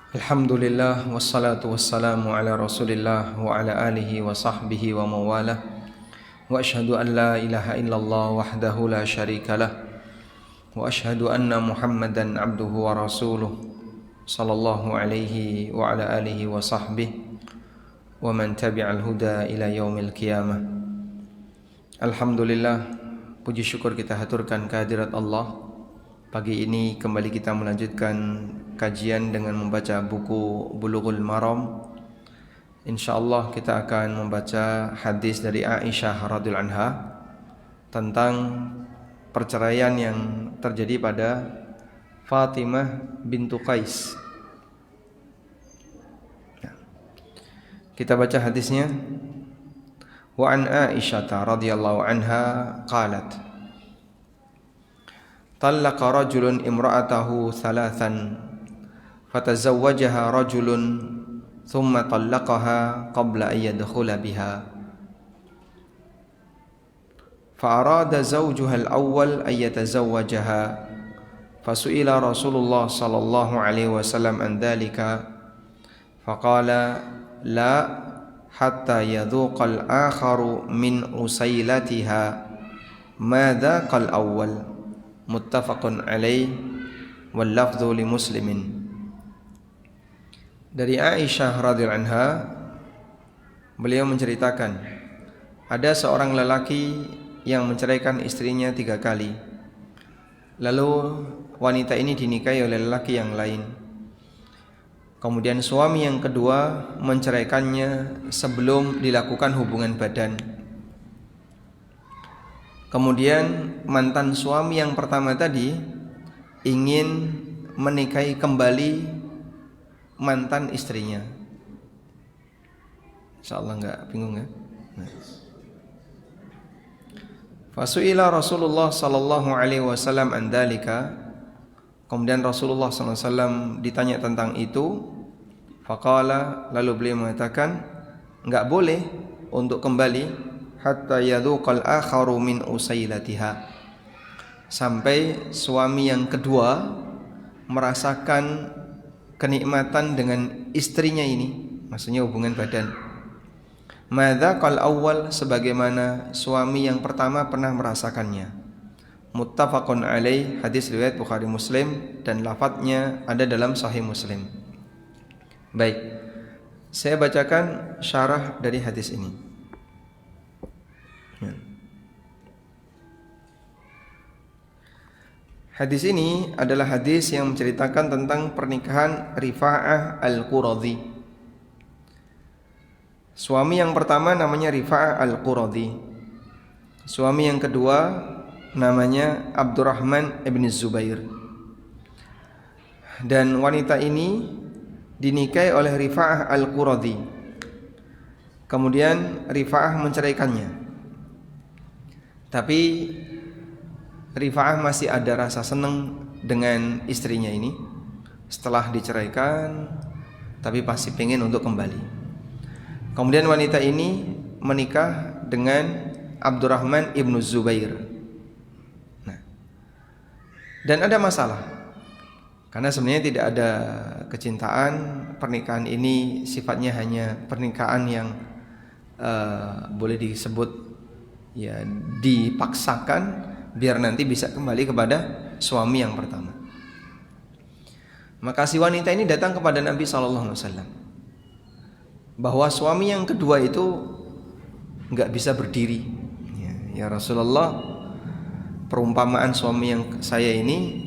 Alhamdulillah wassalatu wassalamu ala Rasulillah wa ala alihi wa sahbihi wa mawalah. Wa ashhadu an la ilaha illallah wahdahu la syarikalah. Wa ashhadu anna Muhammadan abduhu wa rasuluh sallallahu alaihi wa ala alihi wa sahbihi wa man tabi'al huda ila yaumil qiyamah. Alhamdulillah, puji syukur kita haturkan kehadirat Allah. Pagi ini kembali kita melanjutkan kajian dengan membaca buku Bulughul Maram. InsyaAllah kita akan membaca hadis dari Aisyah radhiyallahu anha tentang perceraian yang terjadi pada Fatimah bintu Qais. Kita baca hadisnya. Wa an Aisyah radhiyallahu anha qalat: Talaqa rajulun imra'atahu thalathan fatazawwajaha rajulun thumma talaqaha qabla an yadkhula biha fa'arada zawjuha al-awwal an yatazawwajaha fasu'ila Rasulullah sallallahu alaihi wasallam an dhalika faqala la hatta yadhuqa al-akharu min usailatiha ma dhaqa al-awwal. Muttafaqun alaih wal lafdhu li Muslimin. Dari Aisyah radhiyallahu anha, beliau menceritakan ada seorang lelaki yang menceraikan istrinya 3 kali. Lalu wanita ini dinikahi oleh lelaki yang lain. Kemudian suami yang kedua menceraikannya sebelum dilakukan hubungan badan. Kemudian mantan suami yang pertama tadi ingin menikahi kembali mantan istrinya. InsyaAllah enggak bingung ya. Fasu'ila Rasulullah sallallahu alaihi wasallam an dzalika. Kemudian Rasulullah sallallahu alaihi wasallam ditanya tentang itu. Faqala, lalu beliau mengatakan enggak boleh untuk kembali hatta yadhuqal akharu min usailatiha, sampai suami yang kedua merasakan kenikmatan dengan istrinya ini, maksudnya hubungan badan. Madzaqal awwal, sebagaimana suami yang pertama pernah merasakannya. Muttafaqun alaih, hadis riwayat Bukhari Muslim dan lafadznya ada dalam Sahih Muslim. Baik, saya bacakan syarah dari hadis ini. Hadis ini adalah hadis yang menceritakan tentang pernikahan Rifa'ah Al-Quradhi. Suami yang pertama namanya Rifa'ah Al-Quradhi. Suami yang kedua namanya Abdurrahman ibn Zubair. Dan wanita ini dinikahi oleh Rifa'ah Al-Quradhi. Kemudian Rifa'ah menceraikannya. Tapi Rifa'ah masih ada rasa senang dengan istrinya ini setelah diceraikan, tapi pasti pengen untuk kembali. Kemudian wanita ini menikah dengan Abdurrahman ibn Zubair. Dan ada masalah, karena sebenarnya tidak ada kecintaan. Pernikahan ini sifatnya hanya pernikahan yang boleh disebut ya dipaksakan biar nanti bisa kembali kepada suami yang pertama. Maka si wanita ini datang kepada Nabi SAW bahwa suami yang kedua itu enggak bisa berdiri. Ya Rasulullah, perumpamaan suami yang saya ini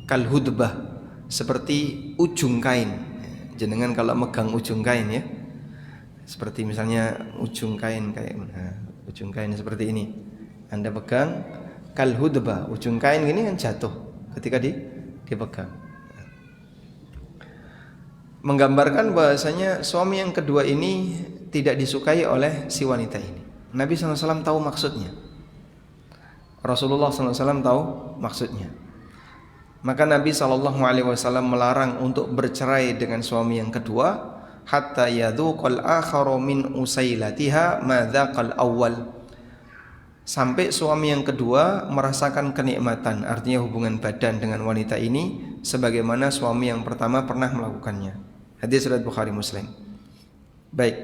kal hudbah, seperti ujung kain. Jenengan kalau megang ujung kain ya, seperti misalnya ujung kain kayak ujung kain seperti ini. Anda pegang kal hudbah, ujung kain gini kan jatuh ketika dipegang. Menggambarkan bahasanya suami yang kedua ini tidak disukai oleh si wanita ini. Nabi SAW tahu maksudnya. Rasulullah SAW tahu maksudnya. Maka Nabi SAW melarang untuk bercerai dengan suami yang kedua hatta yadhuqal akharu min usailatiha ma dzaqal awwal, sampai suami yang kedua merasakan kenikmatan, artinya hubungan badan dengan wanita ini sebagaimana suami yang pertama pernah melakukannya. Hadis riwayat Bukhari Muslim. Baik.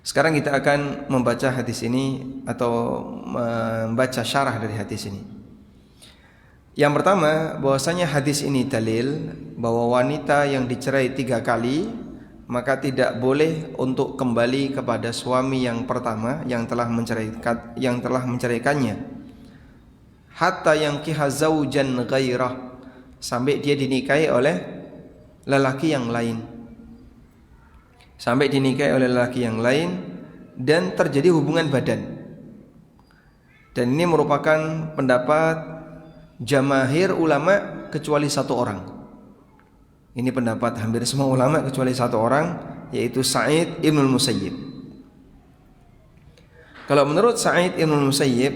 Sekarang kita akan membaca hadis ini atau membaca syarah dari hadis ini. Yang pertama, bahwasanya hadis ini dalil bahwa wanita yang dicerai 3 kali maka tidak boleh untuk kembali kepada suami yang pertama yang telah menceraikannya. Hatta yankiha zaujan ghairah, sampai dia dinikahi oleh lelaki yang lain. Sampai dinikahi oleh lelaki yang lain dan terjadi hubungan badan. Dan ini merupakan pendapat jamaahir ulama kecuali 1 orang. Ini pendapat hampir semua ulama kecuali 1 orang, yaitu Sa'id Ibnul Musayyib. Kalau menurut Sa'id Ibnul Musayyib,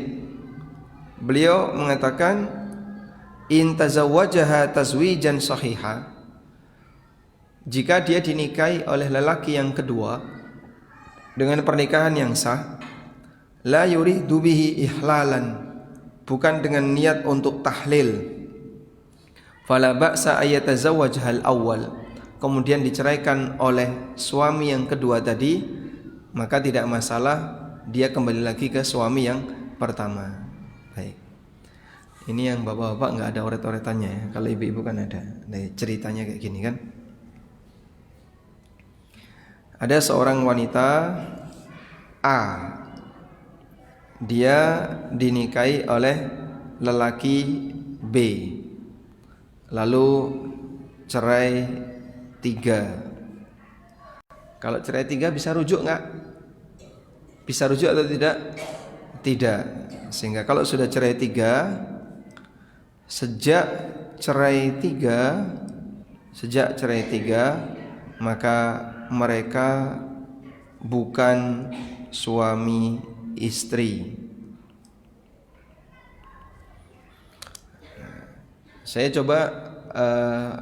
beliau mengatakan in tazawwajaha tazwijan sahiha, jika dia dinikahi oleh lelaki yang kedua dengan pernikahan yang sah, la yuridu bihi ihlalan, bukan dengan niat untuk tahlil, fala ba'sa ayatazawwajhal awwal, kemudian diceraikan oleh suami yang kedua tadi, maka tidak masalah dia kembali lagi ke suami yang pertama. Baik. Ini yang bapak-bapak nggak ada oret-oretannya ya. Kalau ibu-ibu kan ada. Nah, ceritanya kayak gini kan. Ada seorang wanita A, dia dinikahi oleh lelaki B, lalu cerai 3. Kalau cerai 3 bisa rujuk nggak? Bisa rujuk atau tidak? Tidak. Sehingga kalau sudah cerai 3, sejak cerai 3, maka mereka bukan suami istri. Saya coba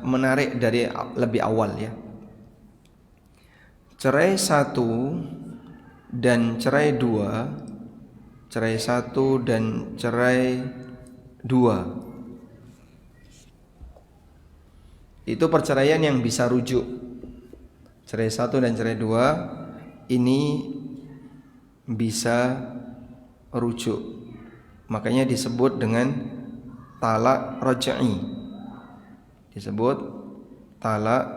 menarik dari lebih awal ya. Cerai 1 dan cerai 2, cerai 1 dan cerai 2 itu perceraian yang bisa rujuk. Cerai 1 dan cerai 2 ini bisa rujuk. Makanya disebut dengan talak raj'i. Disebut talak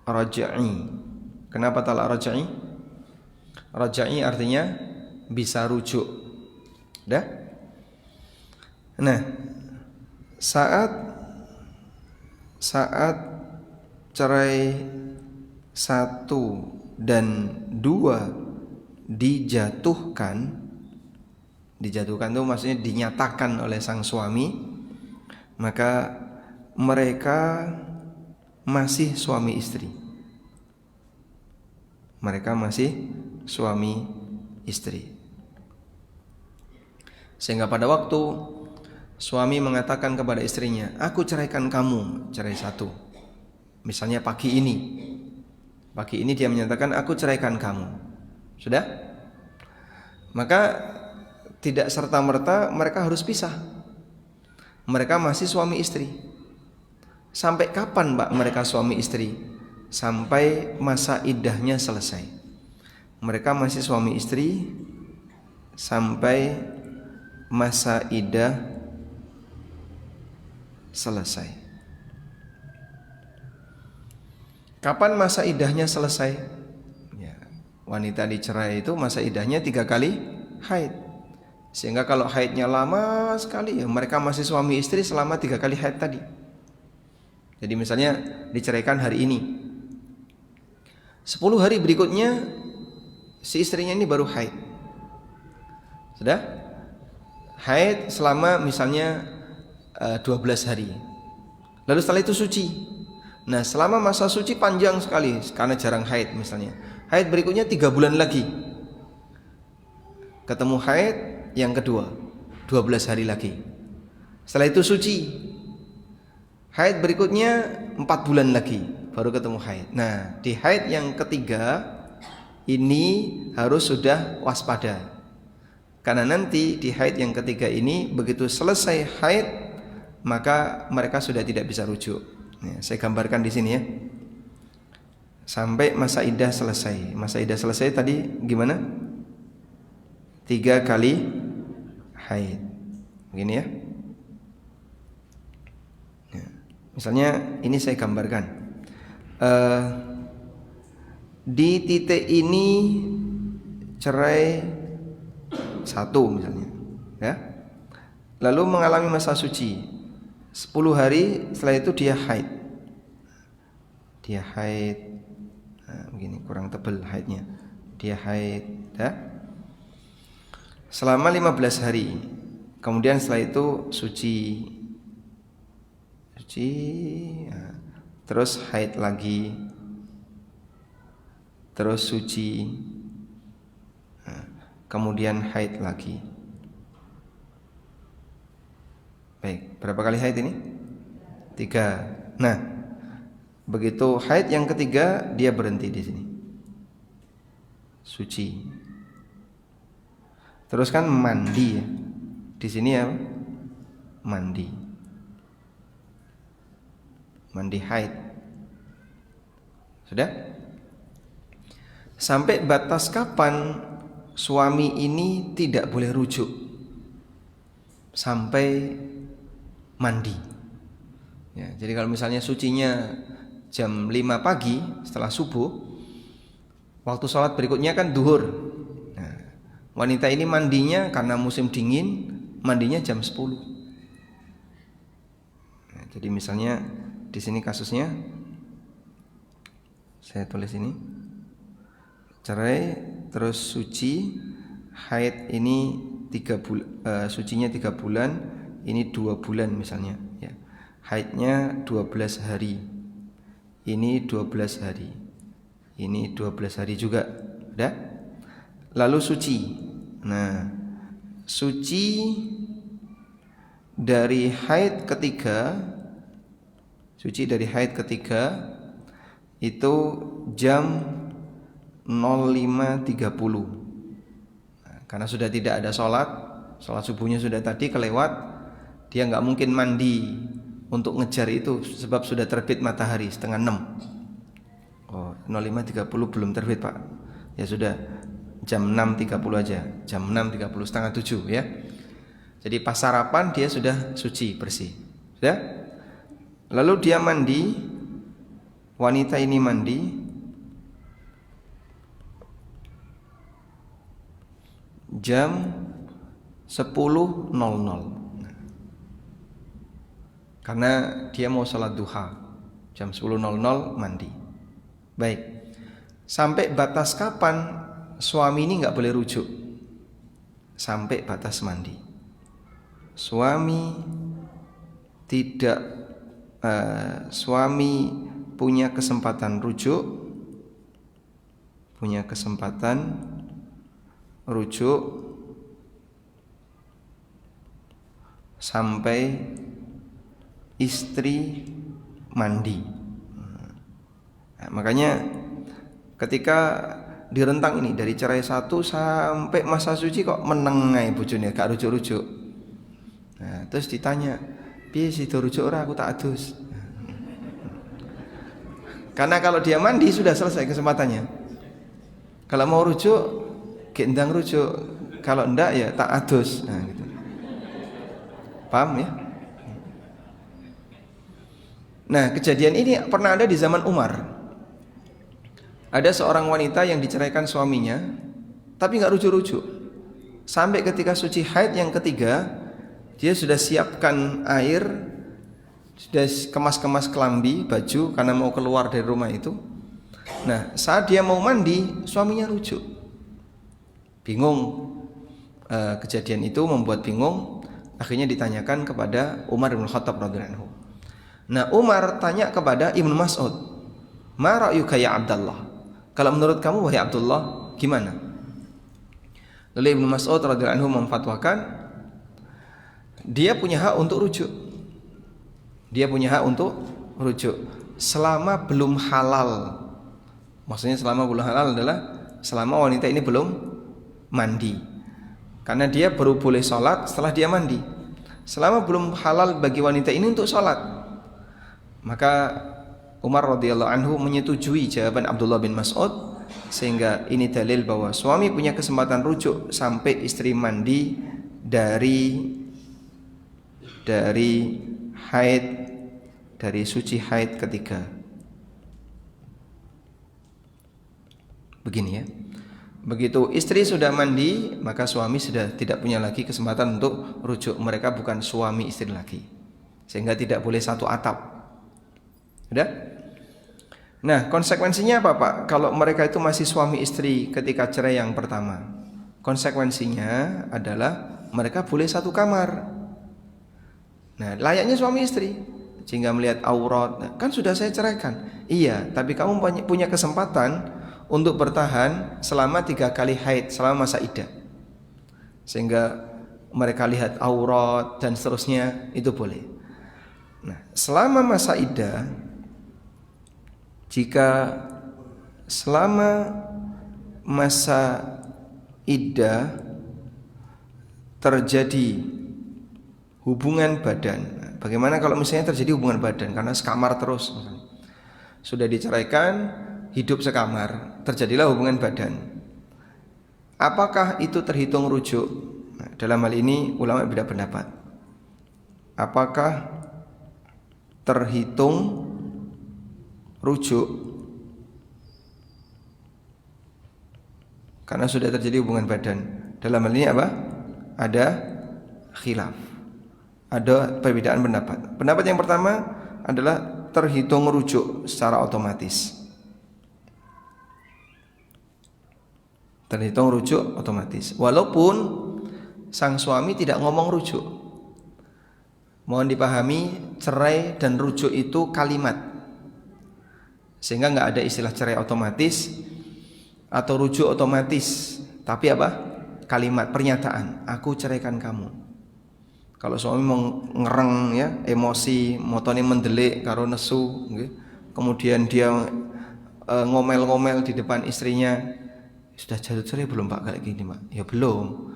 raj'i. Kenapa talak raj'i? Raj'i artinya bisa rujuk. Dah? Nah, saat cerai 1 dan 2 dijatuhkan itu maksudnya dinyatakan oleh sang suami, maka mereka masih suami istri. Mereka masih suami istri. Sehingga pada waktu suami mengatakan kepada istrinya, aku ceraikan kamu, cerai 1. Misalnya pagi ini dia menyatakan aku ceraikan kamu. Sudah? Maka tidak serta-merta mereka harus pisah. Mereka masih suami istri. Sampai kapan Mbak mereka suami istri? Sampai masa iddahnya selesai. Mereka masih suami istri sampai masa iddah selesai. Kapan masa iddahnya selesai? Ya, wanita dicerai itu masa iddahnya 3 kali haid. Sehingga kalau haidnya lama sekali, ya mereka masih suami istri selama 3 kali haid tadi. Jadi misalnya diceraikan hari ini, 10 hari berikutnya si istrinya ini baru haid. Sudah? Haid selama misalnya 12 hari. Lalu setelah itu suci. Nah, selama masa suci panjang sekali karena jarang haid misalnya. Haid berikutnya 3 bulan lagi. Ketemu haid yang kedua, 12 hari lagi. Setelah itu suci. Haid berikutnya 4 bulan lagi baru ketemu haid. Nah, di haid yang ketiga ini harus sudah waspada. Karena nanti di haid yang ketiga ini begitu selesai haid, maka mereka sudah tidak bisa rujuk. Saya gambarkan di sini ya. sampai masa iddah selesai. Masa iddah selesai tadi gimana? 3 kali haid. Begini ya. Misalnya ini saya gambarkan. Di titik ini cerai 1 misalnya, ya. Lalu mengalami masa suci 10 hari, setelah itu dia haid. Begini, kurang tebal haidnya. Dia haid, ya. Selama 15 hari. Kemudian setelah itu suci, ya. Terus haid lagi, terus suci, nah, kemudian haid lagi. Baik, berapa kali haid ini? 3. Nah, begitu haid yang ketiga dia berhenti di sini, suci. Terus kan mandi ya. Di sini ya, mandi haid. Sudah? Sampai batas kapan suami ini tidak boleh rujuk? Sampai mandi. Ya, jadi kalau misalnya sucinya jam 5 pagi setelah subuh, waktu sholat berikutnya kan duhur. Nah, wanita ini mandinya karena musim dingin, mandinya jam 10. Nah, jadi misalnya di sini kasusnya, saya tulis ini, cerai terus suci, haid ini 3 bulan, sucinya 3 bulan, ini 2 bulan misalnya, ya. Haidnya 12 hari, ini 12 hari, ini 12 hari juga, udah. Lalu suci. Nah, suci dari haid ketiga, itu jam 05.30. Nah, karena sudah tidak ada sholat subuhnya sudah tadi kelewat, dia nggak mungkin mandi untuk ngejar itu sebab sudah terbit matahari 5:30. Oh, 05.30 belum terbit Pak. Ya sudah, jam 6.30 aja, jam 6.30, 6:30 ya. Jadi pas sarapan dia sudah suci bersih, sudah. Lalu dia mandi, wanita ini mandi jam 10.00, karena dia mau sholat duha. Jam 10.00 mandi. Baik, sampai batas kapan suami ini nggak boleh rujuk? Sampai batas mandi. Suami punya kesempatan rujuk sampai istri mandi. Nah, makanya ketika di rentang ini dari cerai 1 sampai masa suci kok menengai bojone gak rujuk-rujuk. Nah, terus ditanya, "Piye sido rujuk ora, aku tak adus." Karena kalau dia mandi sudah selesai kesempatannya. Kalau mau rujuk, gendang rujuk. Kalau enggak ya tak adus. Nah, gitu. Paham ya? Nah, kejadian ini pernah ada di zaman Umar. Ada seorang wanita yang diceraikan suaminya, tapi nggak rujuk-rujuk. Sampai ketika suci haid yang ketiga, dia sudah siapkan air, sudah kemas-kemas kelambi, baju, karena mau keluar dari rumah itu. Nah, saat dia mau mandi, suaminya rujuk. Bingung. Kejadian itu membuat bingung. Akhirnya ditanyakan kepada Umar bin Khattab radhiyallahu anhu. Nah, Umar tanya kepada Ibnu Mas'ud, "Ma ra'yuka ya Abdullah?" Kalau menurut kamu wahai Abdullah, gimana? Lalu Ibnu Mas'ud radhiyallahu anhu memfatwakan dia punya hak untuk rujuk. Dia punya hak untuk rujuk selama belum halal. Maksudnya selama belum halal adalah selama wanita ini belum mandi. Karena dia baru boleh sholat setelah dia mandi. Selama belum halal bagi wanita ini untuk sholat, maka Umar radhiyallahu anhu menyetujui jawaban Abdullah bin Mas'ud, sehingga ini dalil bahwa suami punya kesempatan rujuk sampai istri mandi dari haid, dari suci haid ketiga. Begini ya. Begitu istri sudah mandi, maka suami sudah tidak punya lagi kesempatan untuk rujuk. Mereka bukan suami istri lagi, sehingga tidak boleh satu atap. Sudah? Nah, konsekuensinya apa Pak? Kalau mereka itu masih suami istri ketika cerai yang pertama, konsekuensinya adalah mereka boleh satu kamar. Nah, layaknya suami istri, sehingga melihat aurat, kan sudah saya ceraikan. Iya, tapi kamu punya kesempatan untuk bertahan selama 3 kali haid, selama masa iddah, sehingga mereka lihat aurat dan seterusnya, itu boleh. Nah, selama masa iddah, jika selama masa iddah terjadi hubungan badan, bagaimana kalau misalnya terjadi hubungan badan karena sekamar terus, sudah diceraikan, hidup sekamar, terjadilah hubungan badan, apakah itu terhitung rujuk? Nah, dalam hal ini ulama beda pendapat. Apakah terhitung rujuk karena sudah terjadi hubungan badan? Dalam hal ini apa? Ada khilaf, ada perbedaan pendapat. Pendapat yang pertama adalah terhitung rujuk secara otomatis. Terhitung rujuk otomatis, walaupun sang suami tidak ngomong rujuk. Mohon dipahami, cerai dan rujuk itu kalimat, sehingga nggak ada istilah cerai otomatis atau rujuk otomatis, tapi apa? Kalimat, pernyataan, aku ceraikan kamu. Kalau suami mau ngereng ya, emosi, motone mendelik karo nesu, okay? Kemudian dia ngomel-ngomel di depan istrinya, sudah jatuh cerai belum Pak kayak gini Pak? Ya belum.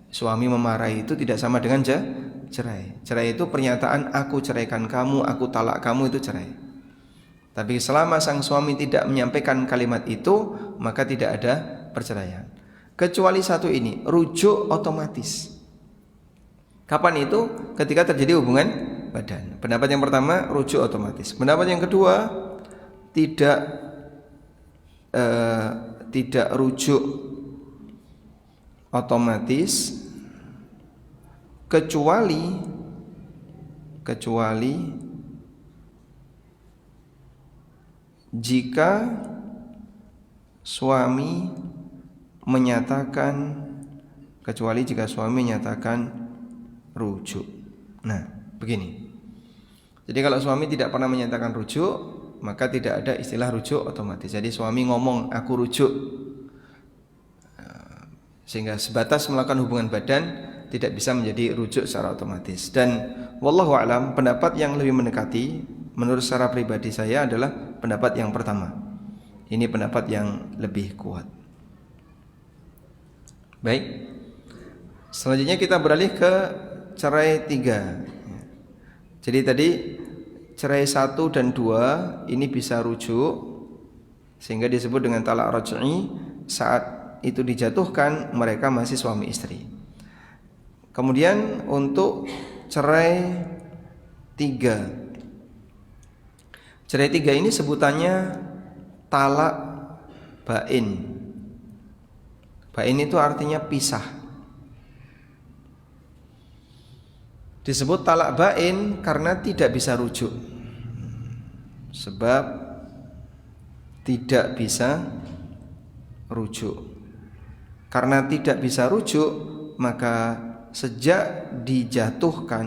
Suami memarahi itu tidak sama dengan cerai. Cerai itu pernyataan, aku ceraikan kamu, aku talak kamu, itu cerai. Tapi selama sang suami tidak menyampaikan kalimat itu, maka tidak ada perceraian. Kecuali satu ini, rujuk otomatis. Kapan itu? Ketika terjadi hubungan badan. Pendapat yang pertama, rujuk otomatis. Pendapat yang kedua, tidak rujuk otomatis, kecuali jika suami menyatakan rujuk. Nah, begini. Jadi kalau suami tidak pernah menyatakan rujuk, maka tidak ada istilah rujuk otomatis. Jadi suami ngomong aku rujuk, sehingga sebatas melakukan hubungan badan, tidak bisa menjadi rujuk secara otomatis. Dan wallahu a'lam, pendapat yang lebih mendekati menurut secara pribadi saya adalah pendapat yang pertama. Ini pendapat yang lebih kuat. Baik. Selanjutnya kita beralih ke cerai 3. Jadi tadi cerai 1 dan 2 ini bisa rujuk, sehingga disebut dengan talak raj'i. Saat itu dijatuhkan, mereka masih suami istri. Kemudian untuk cerai 3, cerai 3 ini sebutannya talak bain. Bain itu artinya pisah. Disebut talak bain karena tidak bisa rujuk. Sebab tidak bisa rujuk. Karena tidak bisa rujuk, maka sejak dijatuhkan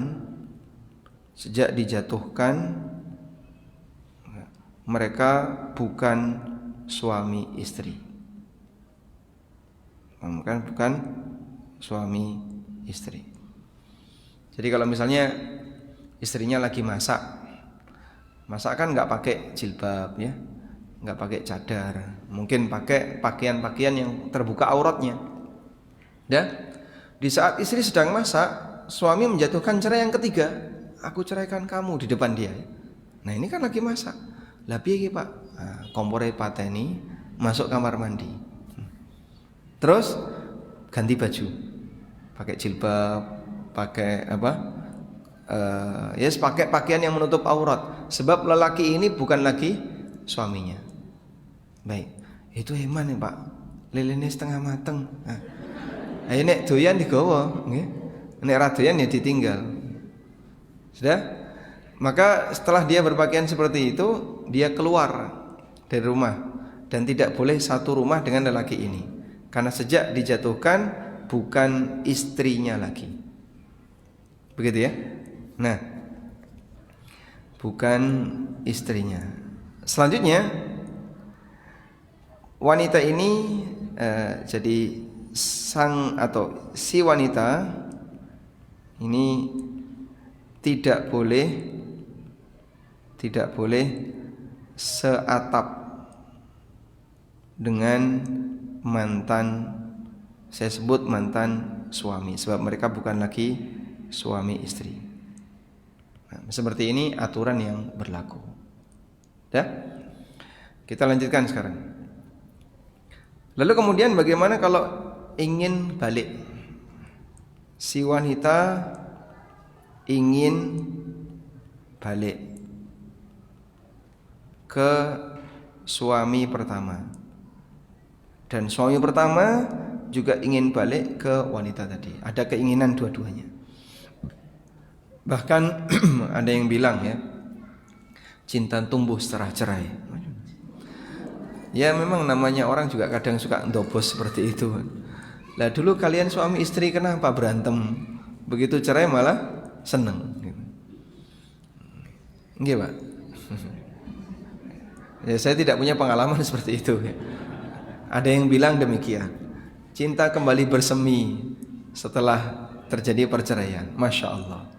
mereka bukan suami istri. Bukan suami istri. Jadi kalau misalnya istrinya lagi masak kan nggak pakai jilbab ya, nggak pakai cadar, mungkin pakai pakaian-pakaian yang terbuka auratnya. Dan di saat istri sedang masak, suami menjatuhkan cerai yang ketiga, aku ceraikan kamu, di depan dia. Nah ini kan lagi masak. Lah piye iki Pak? Nah, kompore pateni, masuk kamar mandi. Terus ganti baju. Pakai jilbab, pakai apa? Pakai pakaian yang menutup aurat. Sebab lelaki ini bukan lagi suaminya. Baik. Itu eman nih Pak. Lilene setengah mateng. Nah, nek doyan digawa, nggih. Nek ra doyan ya ditinggal. Sudah? Maka setelah dia berpakaian seperti itu, dia keluar dari rumah dan tidak boleh satu rumah dengan lelaki ini. Karena sejak dijatuhkan bukan istrinya lagi. Begitu ya? Nah, bukan istrinya. Selanjutnya wanita ini jadi sang atau si wanita ini tidak boleh seatap dengan mantan, saya sebut mantan suami, sebab mereka bukan lagi suami istri. Nah, seperti ini aturan yang berlaku. Ya, kita lanjutkan sekarang. Lalu kemudian bagaimana kalau ingin balik? Si wanita ingin balik ke suami pertama, dan suami pertama juga ingin balik ke wanita tadi. Ada keinginan dua-duanya. Bahkan ada yang bilang ya, cinta tumbuh setelah cerai. Ya memang namanya orang juga kadang suka ndobos seperti itu. Lah dulu kalian suami istri kenapa berantem? Begitu cerai malah seneng. Nggih Pak. Ya, saya tidak punya pengalaman seperti itu. Ada yang bilang demikian. Cinta kembali bersemi setelah terjadi perceraian. Masya Allah.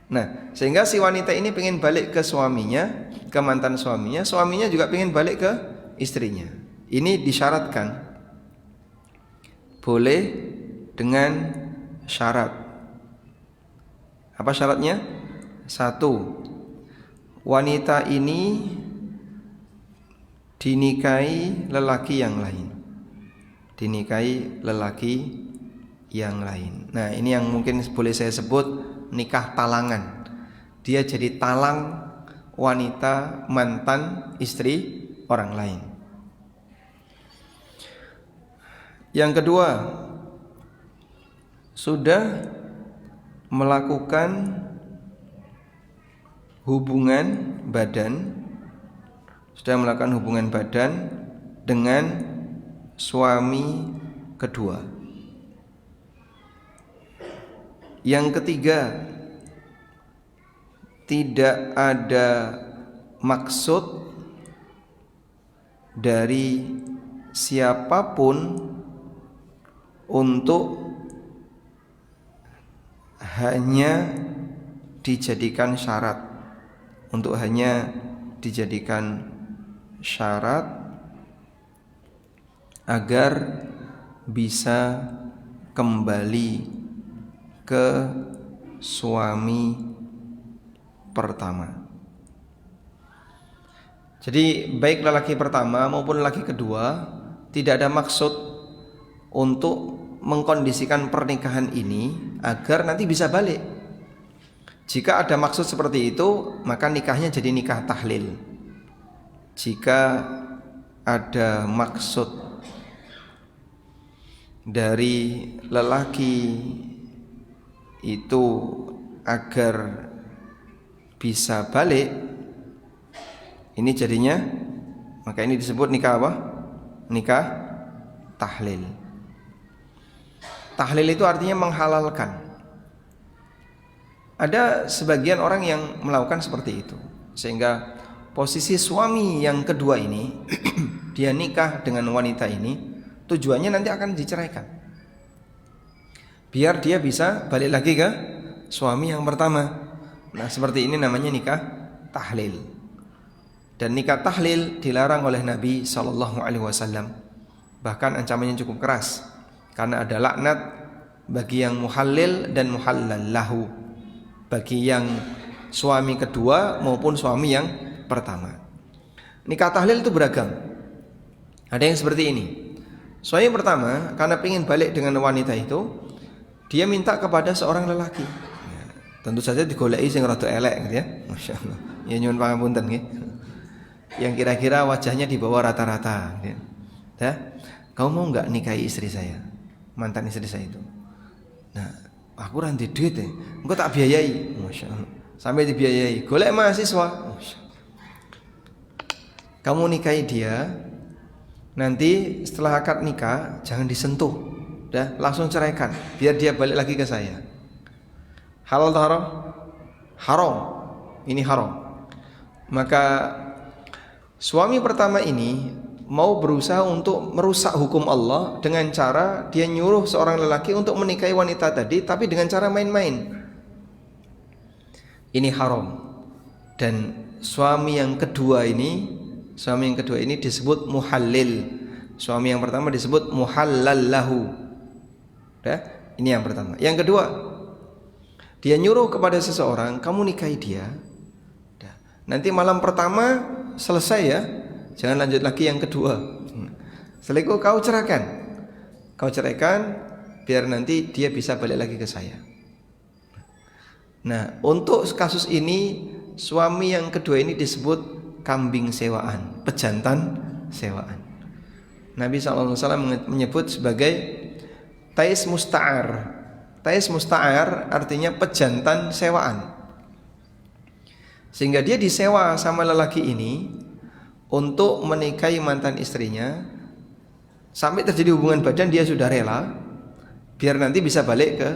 Nah, sehingga si wanita ini pengen balik ke suaminya, ke mantan suaminya. Suaminya juga pengen balik ke istrinya. Ini disyaratkan. Boleh dengan syarat. Apa syaratnya? 1. Wanita ini dinikahi lelaki yang lain. Dinikahi lelaki yang lain. Nah, ini yang mungkin boleh saya sebut nikah talangan. Dia jadi talang wanita mantan istri orang lain. Yang kedua, sudah melakukan hubungan badan, dengan suami kedua. Yang ketiga, tidak ada maksud dari siapapun untuk hanya dijadikan syarat, agar bisa kembali ke suami pertama. Jadi baik lelaki pertama maupun lelaki kedua tidak ada maksud untuk mengkondisikan pernikahan ini agar nanti bisa balik. Jika ada maksud seperti itu, maka nikahnya jadi nikah tahlil. Jika ada maksud dari lelaki itu agar bisa balik, ini jadinya, maka ini disebut nikah apa? Nikah tahlil. Tahlil itu artinya menghalalkan. Ada sebagian orang yang melakukan seperti itu, sehingga posisi suami yang kedua ini dia nikah dengan wanita ini, tujuannya nanti akan diceraikan, biar dia bisa balik lagi ke suami yang pertama. Nah, seperti ini namanya nikah tahlil. Dan nikah tahlil dilarang oleh Nabi SAW. Bahkan ancamannya cukup keras, karena ada laknat bagi yang muhallil dan muhallal lahu, bagi yang suami kedua maupun suami yang pertama. Nikah tahlil itu beragam. Ada yang seperti ini. Suami pertama karena ingin balik dengan wanita itu, dia minta kepada seorang lelaki. Ya, tentu saja digoleki sing rada elek gitu ya. Masyaallah. Ya nyuwun pangapunten nggih. Yang kira-kira wajahnya di bawah rata-rata gitu. Ya. Kamu mau enggak nikahi istri saya? Mantan istri saya itu. Nah, aku ra ndek duit e. Engko tak biayai. Masyaallah. Sampai dibiayai. Golek mahasiswa. Kamu nikahi dia, nanti setelah akad nikah jangan disentuh, dah langsung ceraikan, biar dia balik lagi ke saya. Halal atau haram? Haram. Ini haram. Maka suami pertama ini mau berusaha untuk merusak hukum Allah dengan cara dia nyuruh seorang lelaki untuk menikahi wanita tadi, tapi dengan cara main-main. Ini haram. Dan suami yang kedua ini disebut muhallil. Suami yang pertama disebut muhallal lahu. Ya, ini yang pertama. Yang kedua, dia nyuruh kepada seseorang, kamu nikahi dia. Nanti malam pertama selesai ya, jangan lanjut lagi yang kedua. Setelah itu kau ceraikan, biar nanti dia bisa balik lagi ke saya. Nah, untuk kasus ini suami yang kedua ini disebut kambing sewaan, pejantan sewaan. Nabi SAW menyebut sebagai tais musta'ar. Tais musta'ar artinya pejantan sewaan. Sehingga dia disewa sama lelaki ini untuk menikahi mantan istrinya. Sampai terjadi hubungan badan dia sudah rela, biar nanti bisa balik ke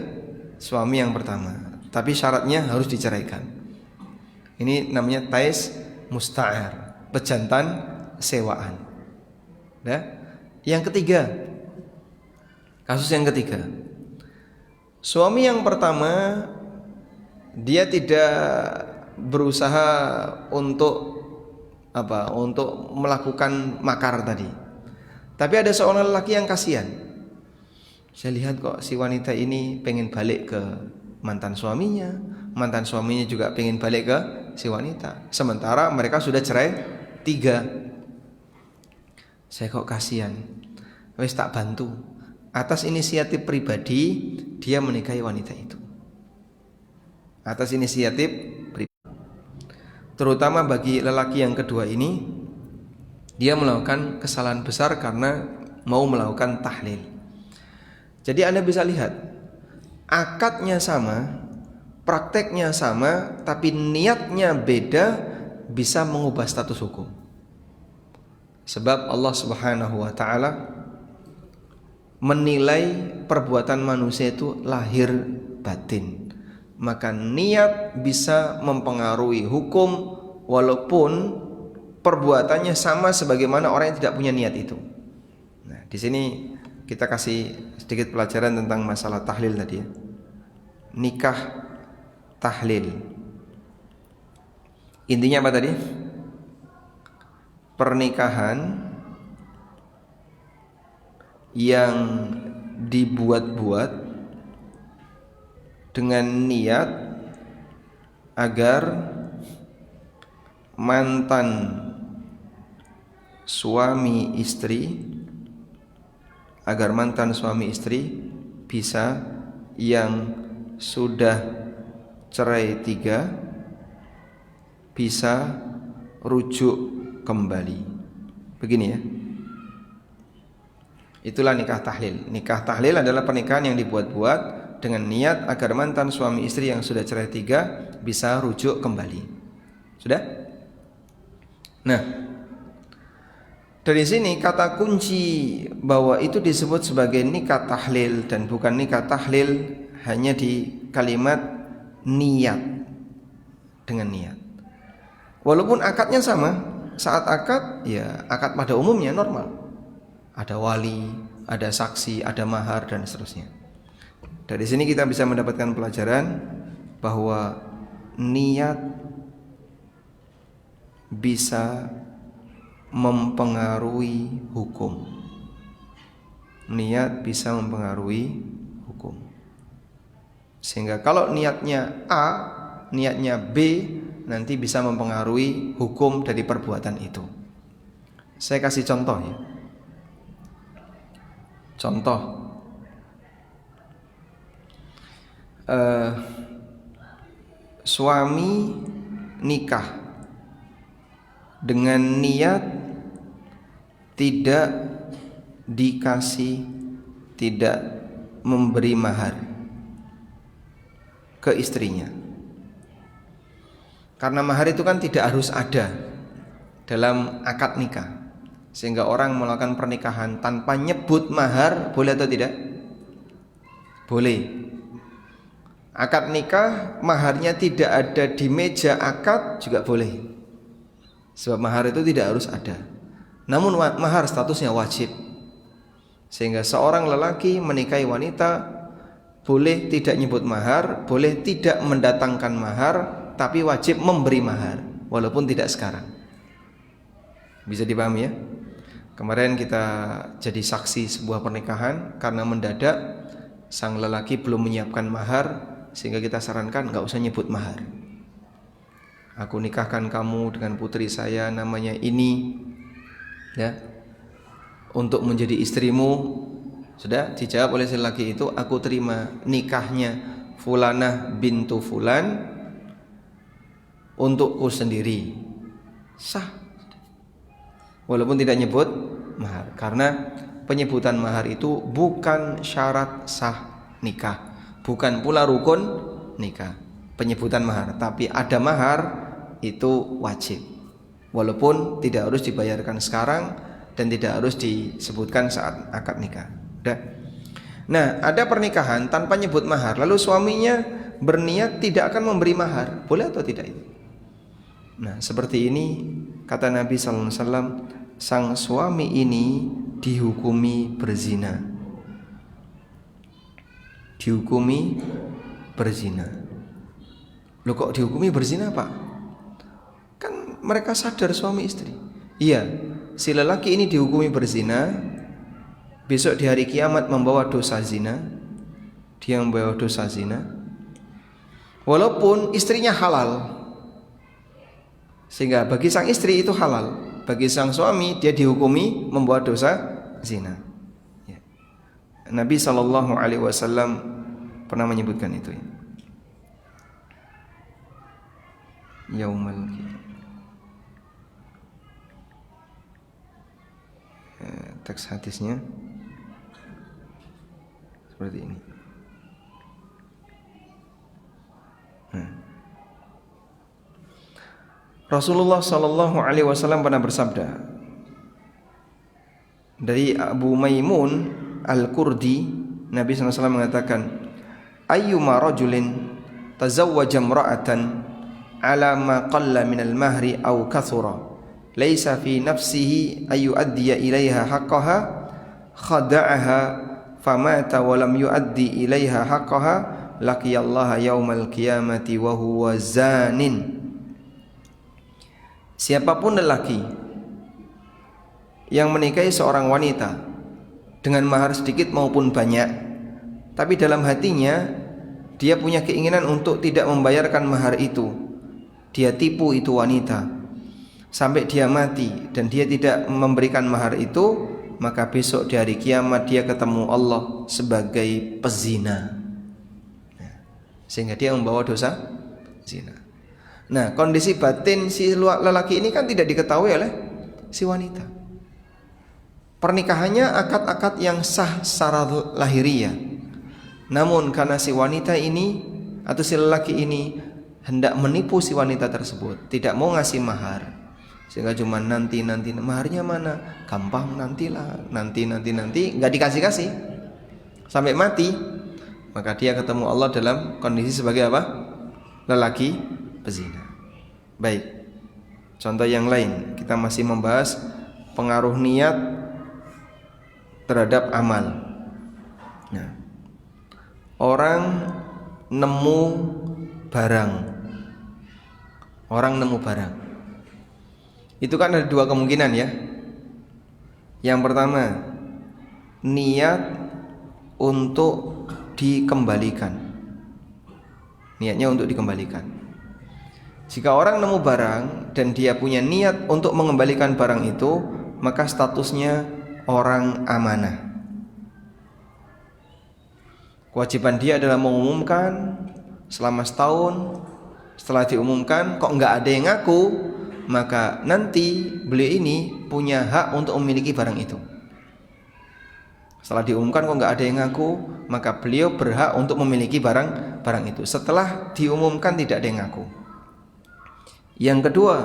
suami yang pertama. Tapi syaratnya harus diceraikan. Ini namanya tais musta'ar, pejantan sewaan. Nah, yang ketiga, kasus yang ketiga, suami yang pertama dia tidak berusaha untuk melakukan makar tadi, tapi ada seorang lelaki yang kasihan. Saya lihat kok si wanita ini pengen balik ke mantan suaminya juga pengen balik ke si wanita, sementara mereka sudah cerai 3. Saya kok kasihan, wes tak bantu. Atas inisiatif pribadi dia menikahi wanita itu. Atas inisiatif pribadi. Terutama bagi lelaki yang kedua ini, dia melakukan kesalahan besar karena mau melakukan tahlil. Jadi Anda bisa lihat, akadnya sama, prakteknya sama, tapi niatnya beda, bisa mengubah status hukum. Sebab Allah Subhanahu wa ta'ala menilai perbuatan manusia itu lahir batin. Maka niat bisa mempengaruhi hukum walaupun perbuatannya sama sebagaimana orang yang tidak punya niat itu. Nah, di sini kita kasih sedikit pelajaran tentang masalah tahlil tadi ya. Nikah tahlil. Intinya apa tadi? Pernikahan yang dibuat-buat dengan niat agar mantan suami istri bisa yang sudah cerai 3 bisa rujuk kembali. Begini ya. Itulah nikah tahlil. Nikah tahlil adalah pernikahan yang dibuat-buat dengan niat agar mantan suami istri yang sudah cerai 3 bisa rujuk kembali. Sudah? Nah, dari sini kata kunci bahwa itu disebut sebagai nikah tahlil dan bukan nikah tahlil hanya di kalimat niat, dengan niat. Walaupun akadnya sama, saat akad ya akad pada umumnya normal. Ada wali, ada saksi, ada mahar dan seterusnya. Dari sini kita bisa mendapatkan pelajaran bahwa niat bisa mempengaruhi hukum. Niat bisa mempengaruhi hukum. Sehingga kalau niatnya A, niatnya B nanti bisa mempengaruhi hukum dari perbuatan itu. Saya kasih contoh ya. Contoh suami nikah dengan niat tidak dikasih, tidak memberi mahar ke istrinya. Karena mahar itu kan tidak harus ada dalam akad nikah, sehingga orang melakukan pernikahan tanpa nyebut mahar, boleh atau tidak? Boleh. Akad nikah maharnya tidak ada di meja akad juga boleh, sebab mahar itu tidak harus ada. Namun mahar statusnya wajib, sehingga seorang lelaki menikahi wanita boleh tidak nyebut mahar, boleh tidak mendatangkan mahar, tapi wajib memberi mahar walaupun tidak sekarang. Bisa dipahami ya? Kemarin kita jadi saksi sebuah pernikahan karena mendadak sang lelaki belum menyiapkan mahar, sehingga kita sarankan enggak usah nyebut mahar. Aku nikahkan kamu dengan putri saya namanya ini, ya, untuk menjadi istrimu. Sudah dijawab oleh si lelaki itu, aku terima nikahnya Fulanah bintu Fulan untukku sendiri. Sah, walaupun tidak nyebut mahar, karena penyebutan mahar itu bukan syarat sah nikah, bukan pula rukun nikah penyebutan mahar, tapi ada mahar itu wajib, walaupun tidak harus dibayarkan sekarang dan tidak harus disebutkan saat akad nikah. Udah. Nah, ada pernikahan tanpa nyebut mahar, lalu suaminya berniat tidak akan memberi mahar, boleh atau tidak itu? Nah, seperti ini kata Nabi sallallahu alaihi wasallam, sang suami ini dihukumi berzina. Dihukumi berzina. Loh, kok dihukumi berzina, Pak? Kan mereka sadar suami istri. Iya, si lelaki ini dihukumi berzina, besok di hari kiamat membawa dosa zina. Dia membawa dosa zina, walaupun istrinya halal, sehingga bagi sang istri itu halal, bagi sang suami dia dihukumi membawa dosa zina ya. Nabi SAW pernah menyebutkan itu ya. Yaumal teks hadisnya seperti ini. Rasulullah sallallahu alaihi wasallam pernah bersabda dari Abu Maimun Al-Kurdi, Nabi sallallahu alaihi wasallam mengatakan, ayyuma rajulin tazawwaja imra'atan ala ma qalla min al-mahri aw kathura laysa fi nafsihi ay yu'addiya ilaiha haqqaha khada'aha famata wa lam yu'addi ilaiha haqqaha laqiyallaha yaumal qiyamati wa huwa zanin. Siapapun lelaki yang menikahi seorang wanita dengan mahar sedikit maupun banyak, tapi dalam hatinya dia punya keinginan untuk tidak membayarkan mahar itu, dia tipu itu wanita sampai dia mati dan dia tidak memberikan mahar itu, maka besok di hari kiamat dia ketemu Allah sebagai pezina, sehingga dia membawa dosa zina. Nah, kondisi batin si lelaki ini kan tidak diketahui oleh si wanita. Pernikahannya akad-akad yang sah secara lahiriah. Namun karena si wanita ini atau si lelaki ini hendak menipu si wanita tersebut, tidak mau ngasih mahar, sehingga cuma nanti maharnya mana? Gampang nantilah, nanti enggak dikasih sampai mati, maka dia ketemu Allah dalam kondisi sebagai apa? Lelaki pezina. Baik, contoh yang lain, kita masih membahas pengaruh niat terhadap amal. Nah, orang nemu barang, itu kan ada dua kemungkinan ya. Yang pertama, niat untuk dikembalikan, niatnya untuk dikembalikan. Jika orang nemu barang dan dia punya niat untuk mengembalikan barang itu, maka statusnya orang amanah. Kewajiban dia adalah mengumumkan selama setahun. Setelah diumumkan kok nggak ada yang ngaku, maka nanti beliau ini punya hak untuk memiliki barang itu. Setelah diumumkan kok nggak ada yang ngaku, maka beliau berhak untuk memiliki barang itu. Setelah diumumkan tidak ada yang ngaku. Yang kedua,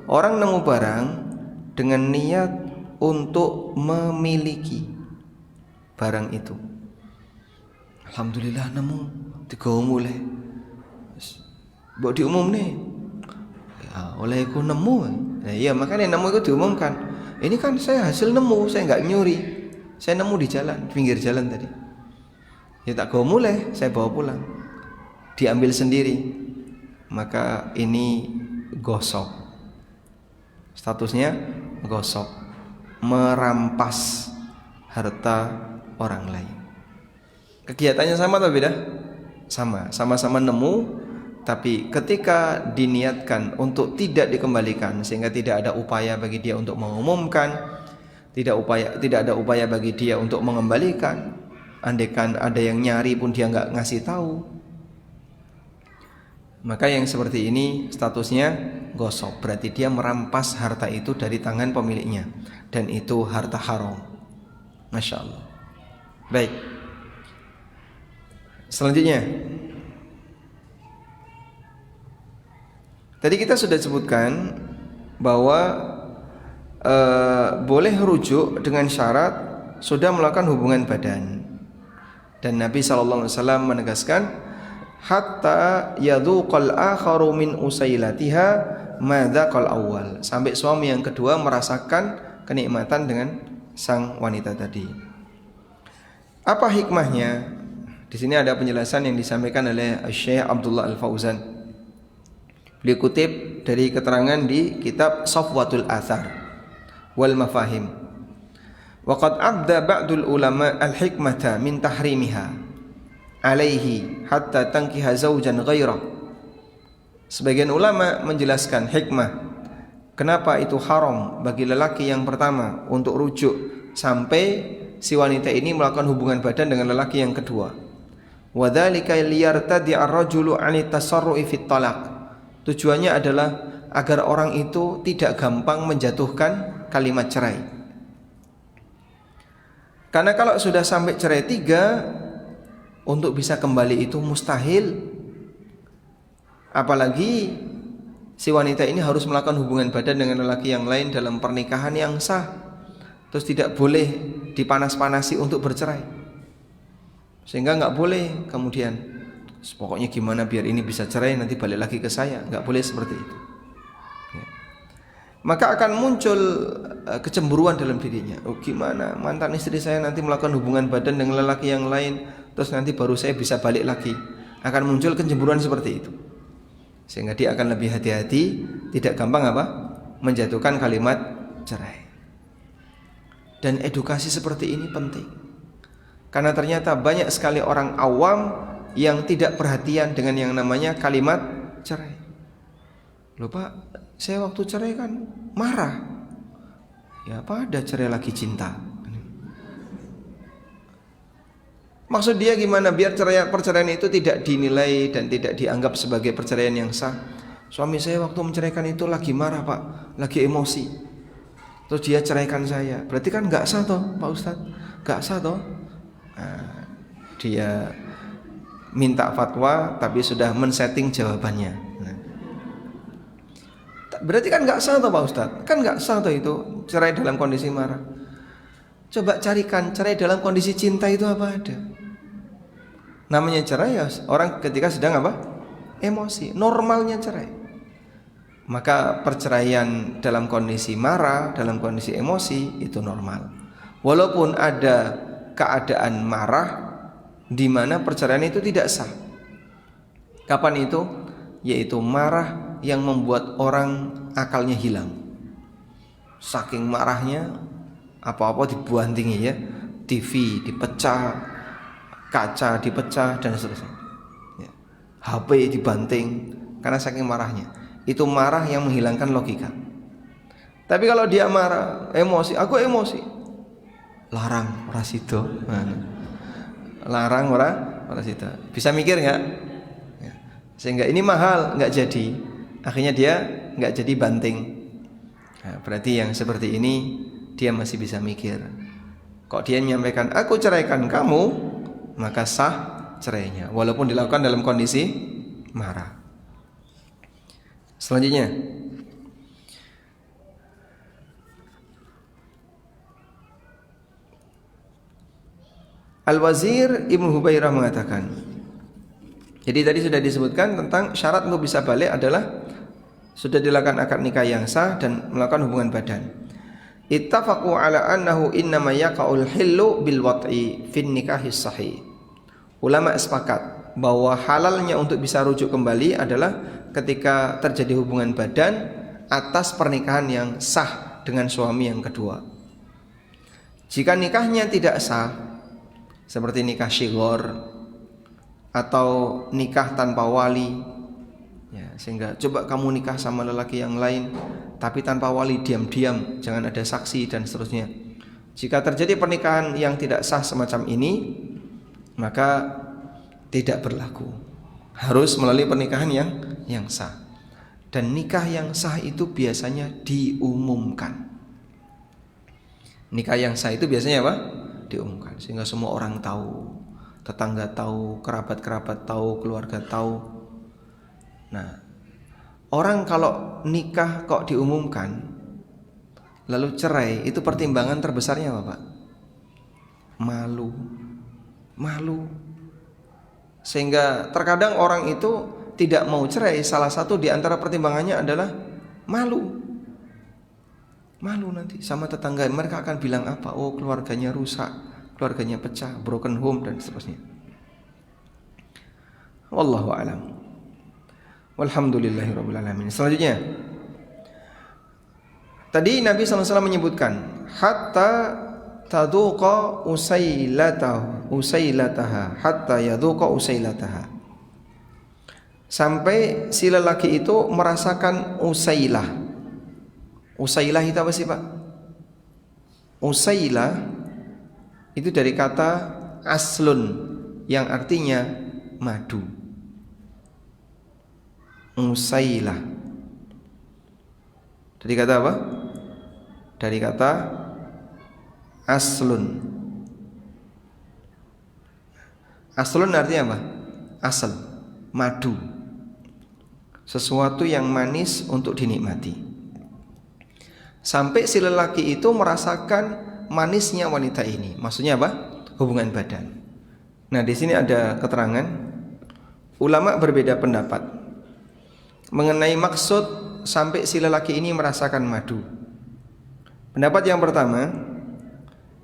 orang nemu barang dengan niat untuk memiliki barang itu. Alhamdulillah nemu, digawa mulai. Mbok diumum nih. Ya, oleh aku nemu. Nah, iya makanya nemu itu diumumkan. Ini kan saya hasil nemu, saya nggak nyuri. Saya nemu di jalan, pinggir jalan tadi. Ya tak gawa mulai, saya bawa pulang. Diambil sendiri. Maka ini gosok. Statusnya gosok, merampas harta orang lain. Kegiatannya sama atau beda? Sama-sama nemu, tapi ketika diniatkan untuk tidak dikembalikan, sehingga tidak ada upaya bagi dia untuk mengumumkan, tidak ada upaya bagi dia untuk mengembalikan. Andaikan ada yang nyari pun dia nggak ngasih tahu. Maka yang seperti ini statusnya gosok, berarti dia merampas harta itu dari tangan pemiliknya, dan itu harta haram. Masya Allah. Baik. Selanjutnya, tadi kita sudah sebutkan bahwa boleh rujuk dengan syarat sudah melakukan hubungan badan. Dan Nabi SAW menegaskan, hatta yadhuqal akharu min usailatiha ma dzaqal awwal, sampai suami yang kedua merasakan kenikmatan dengan sang wanita tadi. Apa hikmahnya? Di sini ada penjelasan yang disampaikan oleh Syekh Abdullah Al-Fauzan. Beliau kutip dari keterangan di kitab Safwatul Athar wal Mafahim. Wa qad abda ba'dul ulama al-hikmata min tahrimiha alaihi hatta tankiha zawjan ghairah. Sebagian ulama menjelaskan hikmah kenapa itu haram bagi lelaki yang pertama untuk rujuk sampai si wanita ini melakukan hubungan badan dengan lelaki yang kedua. Wa dzalika liyartadi ar-rajulu 'ani tasarru'i fit talaq. Tujuannya adalah agar orang itu tidak gampang menjatuhkan kalimat cerai. Karena kalau sudah sampai cerai 3, untuk bisa kembali itu mustahil. Apalagi si wanita ini harus melakukan hubungan badan dengan lelaki yang lain dalam pernikahan yang sah. Terus tidak boleh dipanas-panasi untuk bercerai. Sehingga nggak boleh kemudian pokoknya gimana biar ini bisa cerai nanti balik lagi ke saya. Nggak boleh seperti itu ya. Maka akan muncul kecemburuan dalam dirinya. Oh gimana mantan istri saya nanti melakukan hubungan badan dengan lelaki yang lain, terus nanti baru saya bisa balik lagi. Akan muncul kecemburuan seperti itu. Sehingga dia akan lebih hati-hati, tidak gampang menjatuhkan kalimat cerai. Dan edukasi seperti ini penting. Karena ternyata banyak sekali orang awam yang tidak perhatian dengan yang namanya kalimat cerai. Loh Pak, saya waktu cerai kan marah. Ya apa ada cerai lagi cinta? Maksud dia gimana biar perceraian itu tidak dinilai dan tidak dianggap sebagai perceraian yang sah. Suami saya waktu menceraikan itu lagi marah Pak, lagi emosi. Terus dia ceraikan saya. Berarti kan gak sah toh Pak Ustadz? Gak sah toh? Nah, dia minta fatwa tapi sudah men-setting jawabannya. Nah, berarti kan nggak sah toh Pak Ustadz? Kan nggak sah toh itu cerai dalam kondisi marah. Coba carikan cerai dalam kondisi cinta itu apa ada? Namanya cerai ya orang ketika sedang emosi. Normalnya cerai. Maka perceraian dalam kondisi marah, dalam kondisi emosi itu normal. Walaupun ada keadaan marah di mana perceraian itu tidak sah. Kapan itu? Yaitu marah yang membuat orang akalnya hilang. Saking marahnya apa-apa dibuantingi ya, TV dipecah, kaca dipecah dan seterusnya. Ya. HP dibanting karena saking marahnya. Itu marah yang menghilangkan logika. Tapi kalau dia marah, emosi, aku emosi, larang ora sida. Larang ora sida. Bisa mikir nggak? Sehingga ini mahal, nggak jadi. Akhirnya dia nggak jadi banting. Nah, berarti yang seperti ini dia masih bisa mikir. Kok dia menyampaikan aku ceraikan kamu, maka sah cerainya, walaupun dilakukan dalam kondisi marah. Selanjutnya, Al-Wazir Ibnu Hubairah mengatakan, jadi tadi sudah disebutkan tentang syarat untuk bisa balik adalah sudah dilakukan akad nikah yang sah dan melakukan hubungan badan. Ittafaqu ala annahu innama yaqa'ul hillu bil wat'i fin nikahis sahih. Ulama sepakat bahwa halalnya untuk bisa rujuk kembali adalah ketika terjadi hubungan badan atas pernikahan yang sah dengan suami yang kedua. Jika nikahnya tidak sah, seperti nikah shighar atau nikah tanpa wali, ya, sehingga coba kamu nikah sama lelaki yang lain tapi tanpa wali, diam-diam, jangan ada saksi dan seterusnya. Jika terjadi pernikahan yang tidak sah semacam ini, maka tidak berlaku. Harus melalui pernikahan yang sah. Dan nikah yang sah itu biasanya diumumkan. Nikah yang sah itu biasanya apa? Diumumkan, sehingga semua orang tahu, tetangga tahu, kerabat-kerabat tahu, keluarga tahu. Nah, orang kalau nikah kok diumumkan lalu cerai, itu pertimbangan terbesarnya apa, Pak? Malu. Sehingga terkadang orang itu tidak mau cerai, salah satu di antara pertimbangannya adalah malu nanti sama tetangga, mereka akan bilang apa? Oh, keluarganya rusak, keluarganya pecah, broken home dan seterusnya. Wallahu a'lam. Walhamdulillahirabbil alamin. Selanjutnya, tadi Nabi SAW menyebutkan hatta taduqa usailataha hatta yaduqa usailataha, sampai si lelaki itu merasakan usailah. Usailah itu apa sih, Pak? Usailah itu dari kata aslun yang artinya madu. Usailah dari kata apa? Dari kata aslun. Aslun artinya apa? Asal, madu. Sesuatu yang manis untuk dinikmati. Sampai si lelaki itu merasakan manisnya wanita ini. Maksudnya apa? Hubungan badan. Nah, di sini ada keterangan. Ulama berbeda pendapat mengenai maksud sampai si lelaki ini merasakan madu. Pendapat yang pertama,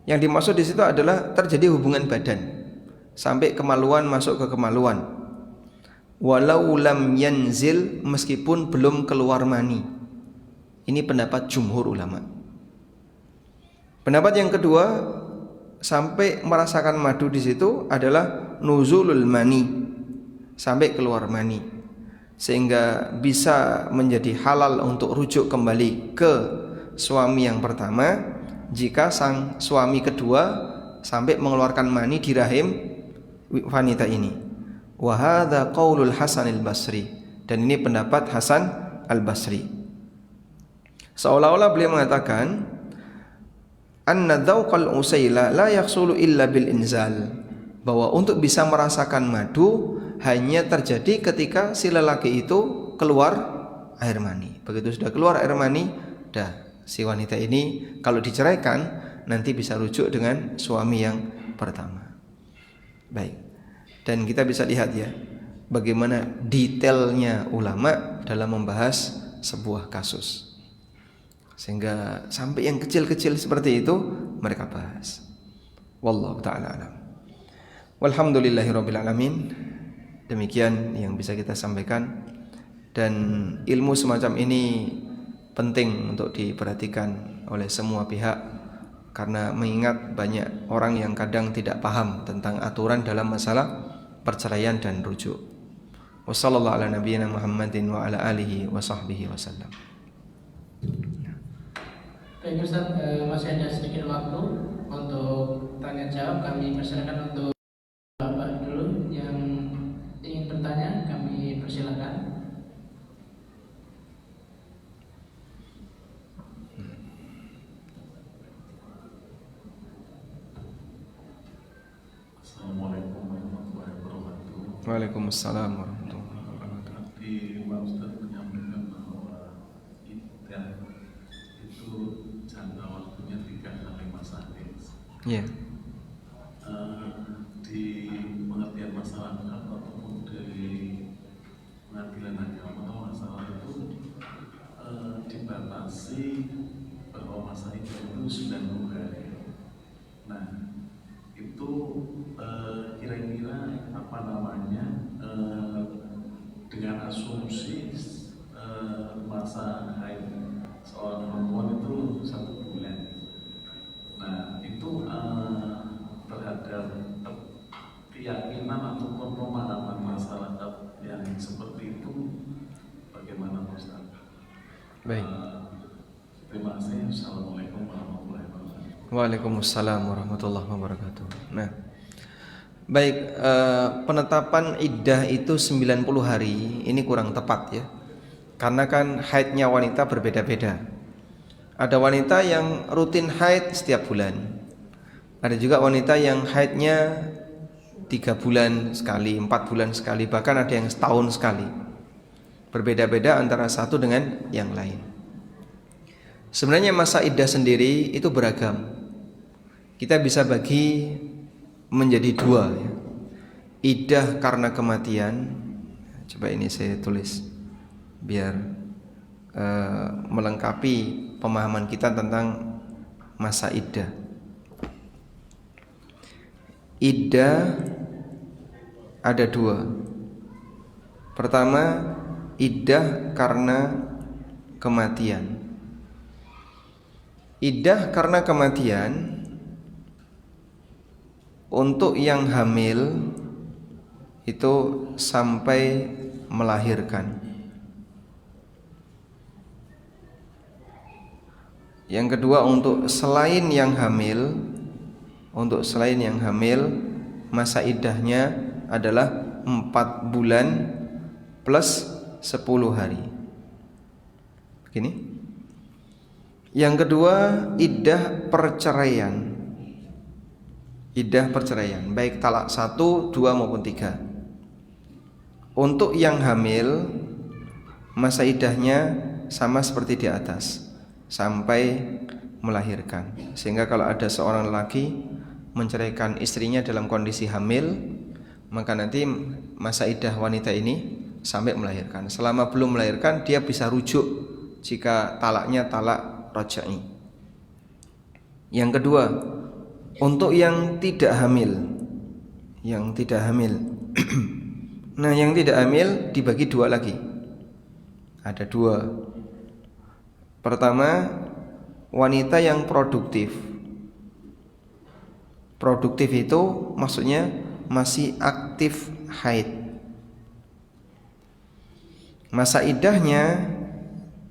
yang dimaksud di situ adalah terjadi hubungan badan sampai kemaluan masuk ke kemaluan. Walau lam yanzil, meskipun belum keluar mani. Ini pendapat jumhur ulama. Pendapat yang kedua, sampai merasakan madu di situ adalah nuzulul mani, sampai keluar mani, sehingga bisa menjadi halal untuk rujuk kembali ke suami yang pertama jika sang suami kedua sampai mengeluarkan mani di rahim wanita ini. Wa hadza qaulul Hasan al-Basri, dan ini pendapat Hasan al-Basri. Seolah-olah beliau mengatakan anna dzauqal usaila la yahsulu illa bil inzal, bahwa untuk bisa merasakan madu hanya terjadi ketika si lelaki itu keluar air mani. Begitu sudah keluar air mani, dah si wanita ini kalau diceraikan nanti bisa rujuk dengan suami yang pertama. Baik. Dan kita bisa lihat ya bagaimana detailnya ulama dalam membahas sebuah kasus. Sehingga sampai yang kecil-kecil seperti itu mereka bahas. Wallahu ta'ala alam. Walhamdulillahirabbil alamin. Demikian yang bisa kita sampaikan. Dan ilmu semacam ini penting untuk diperhatikan oleh semua pihak, karena mengingat banyak orang yang kadang tidak paham tentang aturan dalam masalah perceraian dan rujuk. Wassallallahu ala nabiyyina Muhammadin wa ala alihi wa sahbihi wasallam. Baik Ustaz, masih ada sedikit waktu untuk tanya jawab. Kami persilakan untuk Bapak dulu yang ingin bertanya, kami persilakan. Assalamualaikum warahmatullahi wabarakatuh. Waalaikumsalam warahmatullahi wabarakatuh. Tadi Pak Ustaz menyampaikan bahwa iddah itu jangka waktunya 3 kali masa haid. Iya. Di pengertian masyarakat ataupun dari pengadilan agama, masalah itu dibatasi bahwa masa iddah itu 90 hari. Nah, itu kira-kira apa namanya dengan asumsi masa haid seorang perempuan itu 1 bulan. Nah, itu terhadap keyakinan ataupun pemahaman masyarakat yang seperti itu bagaimana Ustaz? Baik. Terima kasih. Assalamualaikum warahmatullahi wabarakatuh. Waalaikumsalam warahmatullahi wabarakatuh. Nah, baik, penetapan iddah itu 90 hari ini kurang tepat ya. Karena kan haidnya wanita berbeda-beda. Ada wanita yang rutin haid setiap bulan. Ada juga wanita yang haidnya 3 bulan sekali, 4 bulan sekali, bahkan ada yang setahun sekali. Berbeda-beda antara satu dengan yang lain. Sebenarnya masa iddah sendiri itu beragam. Kita bisa bagi menjadi 2 ya. Iddah karena kematian. Coba ini saya tulis biar melengkapi pemahaman kita tentang masa iddah. Iddah ada 2. Pertama, iddah karena kematian. Iddah karena kematian untuk yang hamil itu sampai melahirkan. Yang kedua, untuk selain yang hamil, masa iddahnya adalah 4 bulan plus 10 hari. Begini. Yang kedua, iddah perceraian. Iddah perceraian, baik talak 1, 2 maupun 3. Untuk yang hamil, masa iddahnya sama seperti di atas, sampai melahirkan. Sehingga kalau ada seorang lelaki menceraikan istrinya dalam kondisi hamil, maka nanti masa iddah wanita ini sampai melahirkan. Selama belum melahirkan, dia bisa rujuk jika talaknya talak raj'i. Yang kedua, untuk yang tidak hamil. Nah, yang tidak hamil dibagi 2 lagi. Ada 2. Pertama, wanita yang produktif. Produktif itu maksudnya masih aktif haid. Masa iddahnya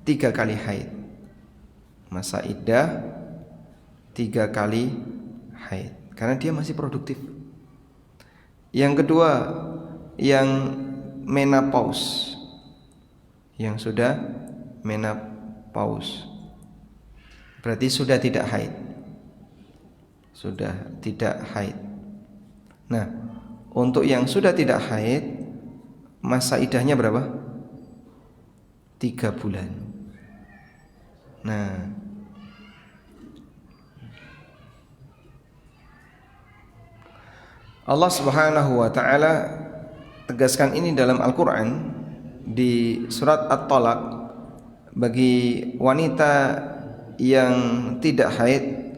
3 kali haid. Masa iddah 3 kali haid, karena dia masih produktif. Yang kedua, yang menopause, yang sudah menopause, berarti sudah tidak haid. Nah, untuk yang sudah tidak haid, masa iddahnya berapa? 3 bulan. Nah, Allah Subhanahu wa taala tegaskan ini dalam Al-Qur'an di surat At-Talaq. Bagi wanita yang tidak haid,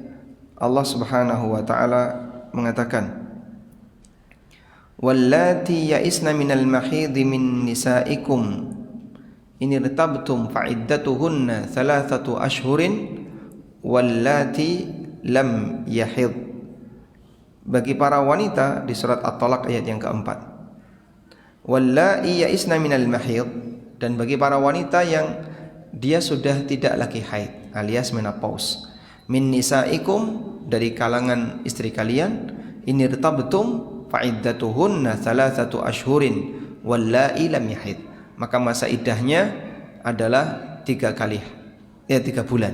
Allah Subhanahu wa taala mengatakan, wallati ya'isna minal mahidhi min nisaikum in irtabtum fa'iddatuhunna 3 ashhurin wallati lam yahid. Bagi para wanita di surat At-Talaq ayat yang keempat, Wallahi ya'isna minal mahid, dan bagi para wanita yang dia sudah tidak lagi haid alias menopause, min nisaikum, dari kalangan istri kalian, inirtabtum fa'iddatuhunna thalathatu ashhurin wallahi lam yahid, maka masa iddahnya adalah 3 bulan.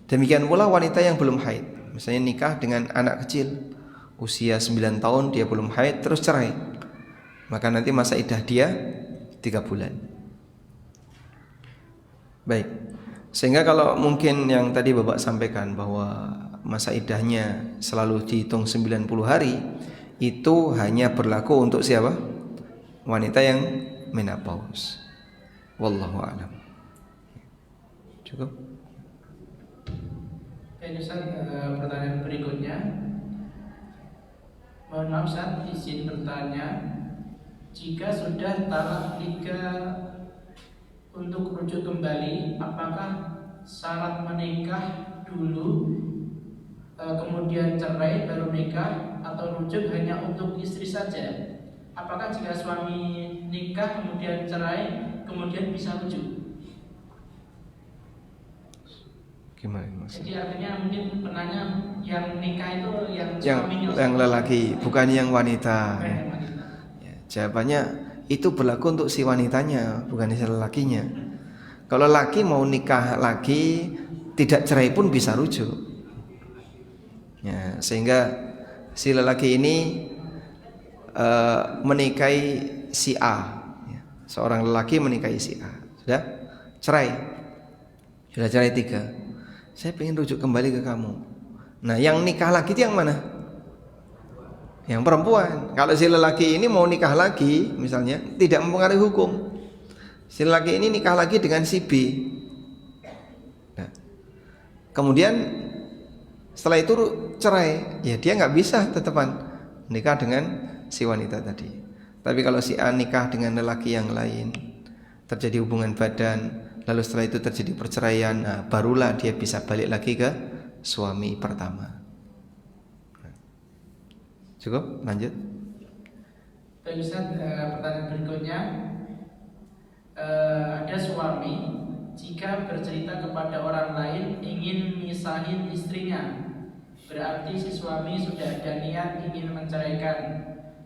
Demikian pula wanita yang belum haid, misalnya nikah dengan anak kecil usia 9 tahun, dia belum haid terus cerai, maka nanti masa iddah dia 3 bulan. Baik, sehingga kalau mungkin yang tadi Bapak sampaikan bahwa masa iddahnya selalu dihitung 90 hari, itu hanya berlaku untuk siapa? Wanita yang menopause. Wallahu a'lam. Cukup? Oke Ustaz, pertanyaan berikutnya. Mohon maaf Ustaz, izin bertanya, jika sudah talak 3 untuk rujuk kembali, apakah syarat menikah dulu kemudian cerai baru nikah, atau rujuk hanya untuk istri saja? Apakah jika suami nikah kemudian cerai kemudian bisa rujuk? Gimana maksudnya? Jadi artinya mungkin penanya yang nikah itu yang suaminya, yang lelaki, bukan yang wanita. bukan yang wanita. Ya, jawabannya itu berlaku untuk si wanitanya, bukan si lelakinya. Kalau laki mau nikah lagi tidak cerai pun bisa rujuk. Ya, sehingga si lelaki ini menikahi si A, ya, seorang lelaki menikahi si A, sudah cerai 3. Saya pengen rujuk kembali ke kamu. Nah, yang nikah lagi itu yang mana? Yang perempuan. Kalau si lelaki ini mau nikah lagi, misalnya, tidak mempengaruhi hukum. Si lelaki ini nikah lagi dengan si B. Nah, kemudian setelah itu cerai, ya dia nggak bisa tetepan nikah dengan si wanita tadi. Tapi kalau si A nikah dengan lelaki yang lain, terjadi hubungan badan, lalu setelah itu terjadi perceraian, nah, barulah dia bisa balik lagi ke suami pertama. Cukup? Lanjut. Baik Ustaz, pertanyaan berikutnya, ada suami jika bercerita kepada orang lain ingin misahin istrinya, berarti si suami sudah ada niat ingin menceraikan,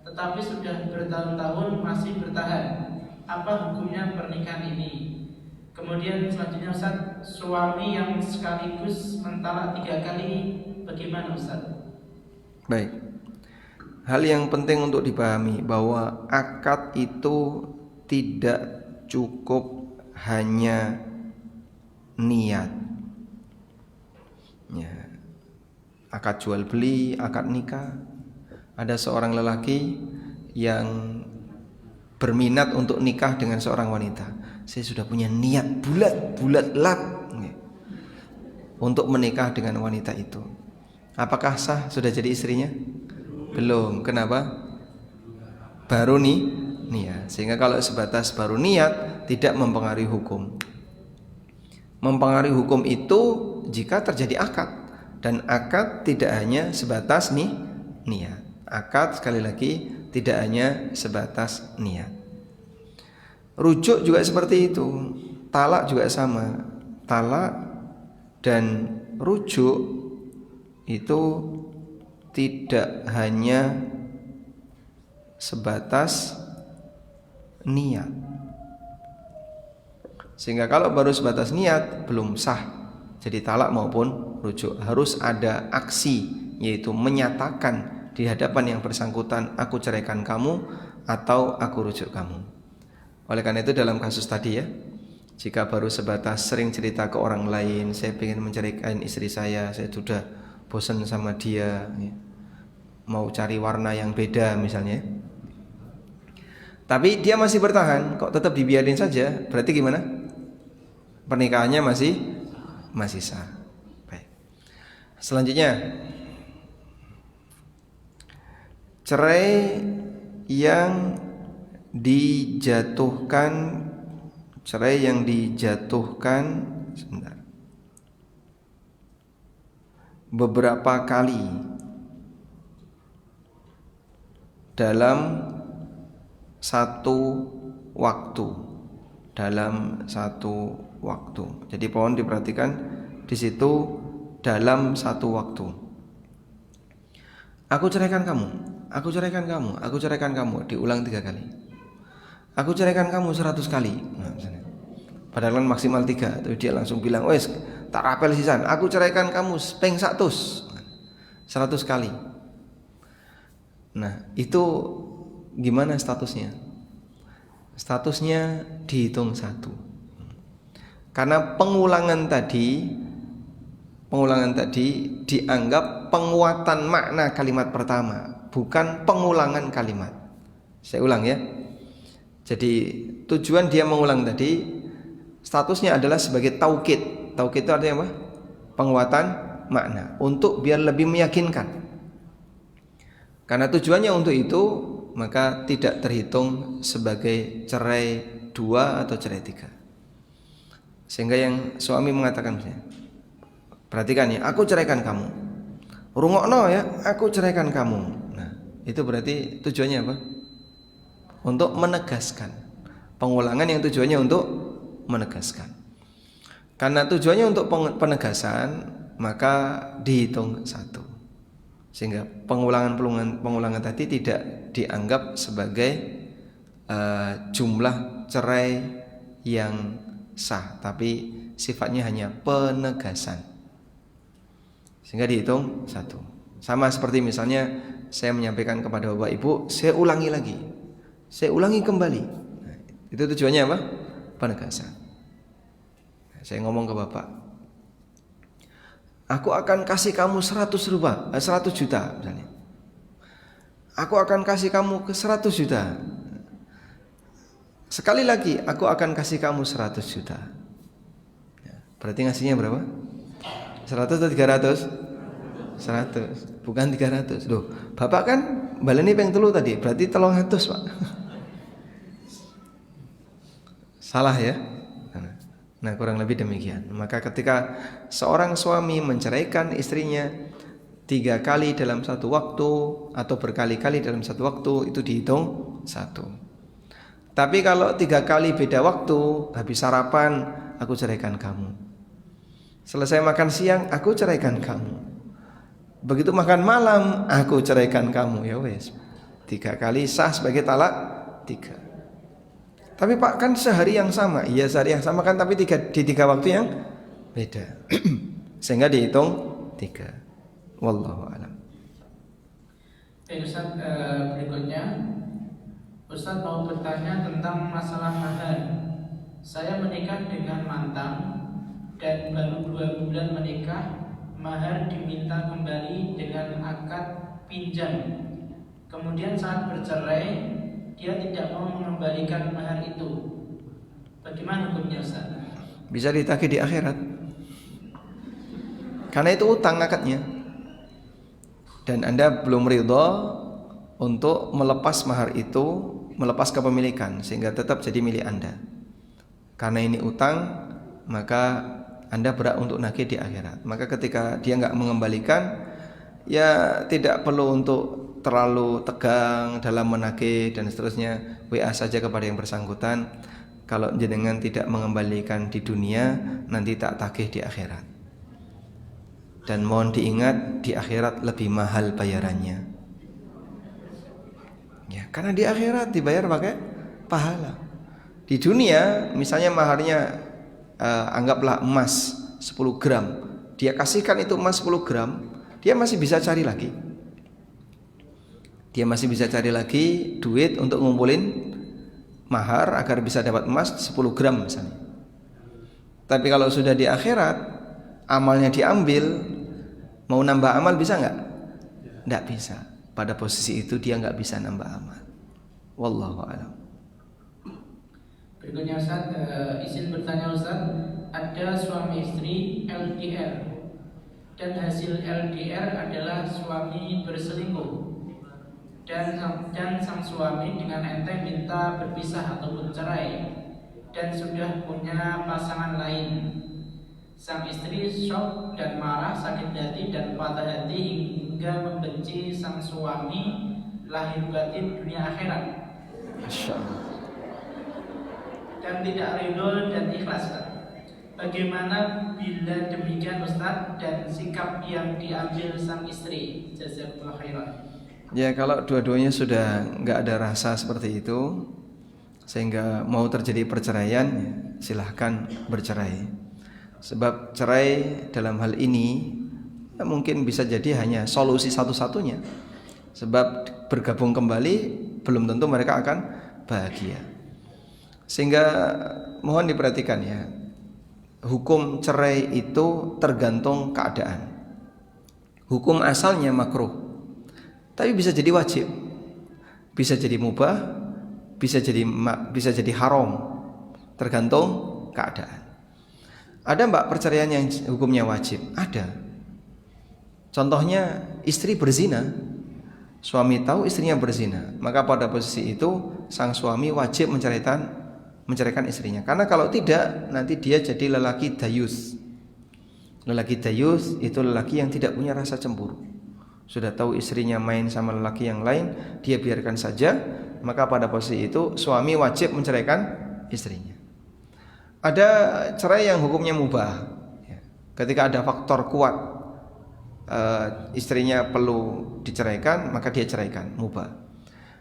tetapi sudah bertahun-tahun masih bertahan. Apa hukumnya pernikahan ini? Kemudian selanjutnya Ustaz, suami yang sekaligus mentalak 3 kali, bagaimana Ustaz? Baik. Hal yang penting untuk dipahami bahwa akad itu tidak cukup hanya niat. Ya. Akad jual beli, akad nikah. Ada seorang lelaki yang berminat untuk nikah dengan seorang wanita. Saya sudah punya niat bulat untuk menikah dengan wanita itu. Apakah sah sudah jadi istrinya? Belum. Kenapa? Baru niat. Sehingga kalau sebatas baru niat tidak mempengaruhi hukum. Mempengaruhi hukum itu jika terjadi akad, dan akad tidak hanya sebatas niat. Akad sekali lagi tidak hanya sebatas niat. Rujuk juga seperti itu. Talak juga sama. Talak dan rujuk itu tidak hanya sebatas niat. Sehingga kalau baru sebatas niat belum sah jadi talak maupun rujuk. Harus ada aksi, yaitu menyatakan di hadapan yang bersangkutan, aku ceraikan kamu atau aku rujuk kamu. Oleh karena itu dalam kasus tadi ya, jika baru sebatas sering cerita ke orang lain, saya ingin menceraikan istri saya sudah bosan sama dia, ya, mau cari warna yang beda misalnya, tapi dia masih bertahan, kok tetap dibiarin saja, berarti gimana? Pernikahannya masih sah. Baik. Selanjutnya, cerai yang dijatuhkan sebentar, beberapa kali dalam satu waktu, dalam satu waktu. Jadi pohon diperhatikan di situ dalam satu waktu. Aku ceraikan kamu, aku ceraikan kamu, aku ceraikan kamu, diulang 3 kali. Aku ceraikan kamu 100 kali. Nah, misalnya. Padahal kan maksimal 3, tapi dia langsung bilang, wes tak rapel sisan, aku ceraikan kamu ping 100 kali. Nah, itu gimana statusnya? Statusnya dihitung 1. Karena pengulangan tadi dianggap penguatan makna kalimat pertama, bukan pengulangan kalimat. Saya ulang ya. Jadi tujuan dia mengulang tadi, statusnya adalah sebagai taukid. Taukid itu artinya apa? Penguatan makna, untuk biar lebih meyakinkan. Karena tujuannya untuk itu, maka tidak terhitung sebagai cerai 2 atau cerai 3. Sehingga yang suami mengatakan, perhatikan ya, aku ceraikan kamu. Rungokno ya, aku ceraikan kamu. Nah, itu berarti tujuannya apa? Untuk menegaskan. Pengulangan yang tujuannya untuk menegaskan. Karena tujuannya untuk penegasan, maka dihitung 1. Sehingga pengulangan tadi tidak dianggap sebagai jumlah cerai yang sah, tapi sifatnya hanya penegasan. Sehingga dihitung 1. Sama seperti misalnya saya menyampaikan kepada Bapak Ibu, saya ulangi lagi, saya ulangi kembali. Nah, itu tujuannya apa? Penegasan. Nah, saya ngomong ke Bapak, aku akan kasih kamu 100 juta misalnya. Aku akan kasih kamu ke 100 juta. Sekali lagi, aku akan kasih kamu 100 juta. Berarti ngasihnya berapa? 100 atau 300? 100, bukan 300. Loh, Bapak kan baleni ping 3 tadi, berarti 300, Pak. Salah ya? Nah, kurang lebih demikian. Maka ketika seorang suami menceraikan istrinya 3 kali dalam satu waktu atau berkali-kali dalam satu waktu, itu dihitung 1. Tapi kalau 3 kali beda waktu, habis sarapan aku ceraikan kamu, selesai makan siang aku ceraikan kamu, begitu makan malam aku ceraikan kamu, ya wes 3 kali sah sebagai talak 3. Tapi Pak, kan sehari yang sama. Iya, sehari yang sama kan, tapi di 3 waktu yang beda. Sehingga dihitung 3. Wallahu a'lam. Ustaz, berikutnya Ustaz mau bertanya tentang masalah mahar. Saya menikah dengan mantan dan baru 2 bulan menikah. Mahar diminta kembali dengan akad pinjam. Kemudian saat bercerai, dia tidak mau mengembalikan mahar itu. Bagaimana hukumnya, Ustaz? Bisa ditagih di akhirat. Karena itu utang akadnya. Dan Anda belum ridha untuk melepas mahar itu, melepas kepemilikan, sehingga tetap jadi milik Anda. Karena ini utang, maka Anda berhak untuk nagih di akhirat. Maka ketika dia nggak mengembalikan, ya tidak perlu untuk terlalu tegang dalam menagih dan seterusnya. WA saja kepada yang bersangkutan, kalau jenengan tidak mengembalikan di dunia, nanti tak tagih di akhirat. Dan mohon diingat, di akhirat lebih mahal bayarannya. Ya, karena di akhirat dibayar pakai pahala. Di dunia, misalnya maharnya anggaplah emas 10 gram, dia kasihkan itu emas 10 gram, dia masih bisa cari lagi. Dia masih bisa cari lagi duit untuk ngumpulin mahar agar bisa dapat emas 10 gram misalnya. Tapi kalau sudah di akhirat, amalnya diambil, mau nambah amal bisa nggak? Nggak bisa. Pada posisi itu dia nggak bisa nambah amal. Wallahu a'lam. Berikutnya Ustaz, izin bertanya Ustaz, ada suami istri LDR dan hasil LDR adalah suami berselingkuh dan sang suami dengan enteng minta berpisah ataupun cerai dan sudah punya pasangan lain. Sang istri shock dan marah, sakit hati dan patah hati hingga membenci sang suami lahir batin dunia akhirat. Masya Allah. Dan tidak ridho dan ikhlas, Ustaz. Bagaimana bila demikian, Ustaz, dan sikap yang diambil sang istri? Jazakumullah khairan. Ya, kalau dua-duanya sudah nggak ada rasa seperti itu sehingga mau terjadi perceraian, ya, silahkan bercerai. Sebab cerai dalam hal ini ya, mungkin bisa jadi hanya solusi satu-satunya. Sebab bergabung kembali belum tentu mereka akan bahagia. Sehingga mohon diperhatikan ya, hukum cerai itu tergantung keadaan. Hukum asalnya makruh, tapi bisa jadi wajib, bisa jadi mubah, bisa jadi haram, tergantung keadaan. Ada mbak perceraian yang hukumnya wajib? Ada. Contohnya istri berzina, suami tahu istrinya berzina, maka pada posisi itu sang suami wajib menceraikan istrinya. Karena kalau tidak, nanti dia jadi lelaki dayus. Lelaki dayus itu lelaki yang tidak punya rasa cemburu. Sudah tahu istrinya main sama lelaki yang lain, dia biarkan saja. Maka pada posisi itu suami wajib menceraikan istrinya. Ada cerai yang hukumnya mubah. Ketika ada faktor kuat, istrinya perlu diceraikan, maka dia ceraikan, mubah.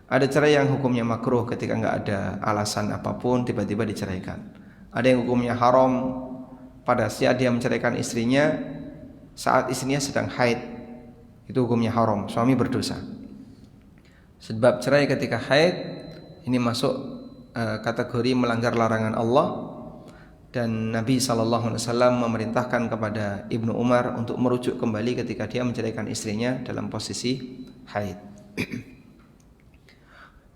Ada cerai yang hukumnya makruh, ketika nggak ada alasan apapun tiba-tiba diceraikan. Ada yang hukumnya haram, pada saat dia menceraikan istrinya saat istrinya sedang haid, itu hukumnya haram, suami berdosa. Sebab cerai ketika haid ini masuk kategori melanggar larangan Allah. Dan Nabi SAW memerintahkan kepada Ibnu Umar untuk merujuk kembali ketika dia menceraikan istrinya dalam posisi haid.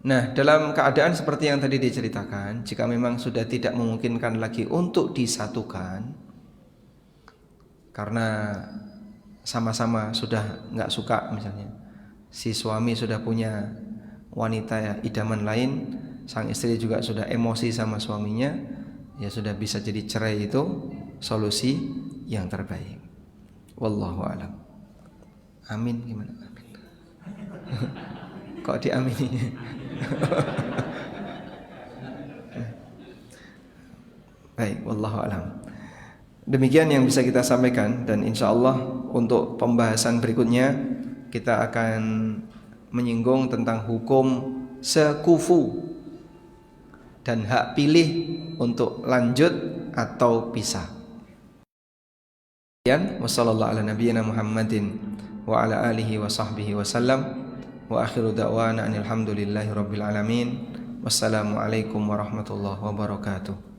Nah, dalam keadaan seperti yang tadi diceritakan, jika memang sudah tidak memungkinkan lagi untuk disatukan karena sama-sama sudah nggak suka, misalnya si suami sudah punya wanita idaman lain, sang istri juga sudah emosi sama suaminya, ya sudah bisa jadi cerai itu solusi yang terbaik. Wallahu a'lam. Amin gimana? Amin. Kok diamini? Baik, wallahu a'lam. Demikian yang bisa kita sampaikan, dan insya Allah untuk pembahasan berikutnya kita akan menyinggung tentang hukum sekufu dan hak pilih untuk lanjut atau pisah. Wassallallahu ala nabiyyina Muhammadin wa ala alihi wa sahbihi wasallam, wa akhiru da'wana alhamdulillahi rabbil alamin. Wassalamualaikum warahmatullahi wabarakatuh.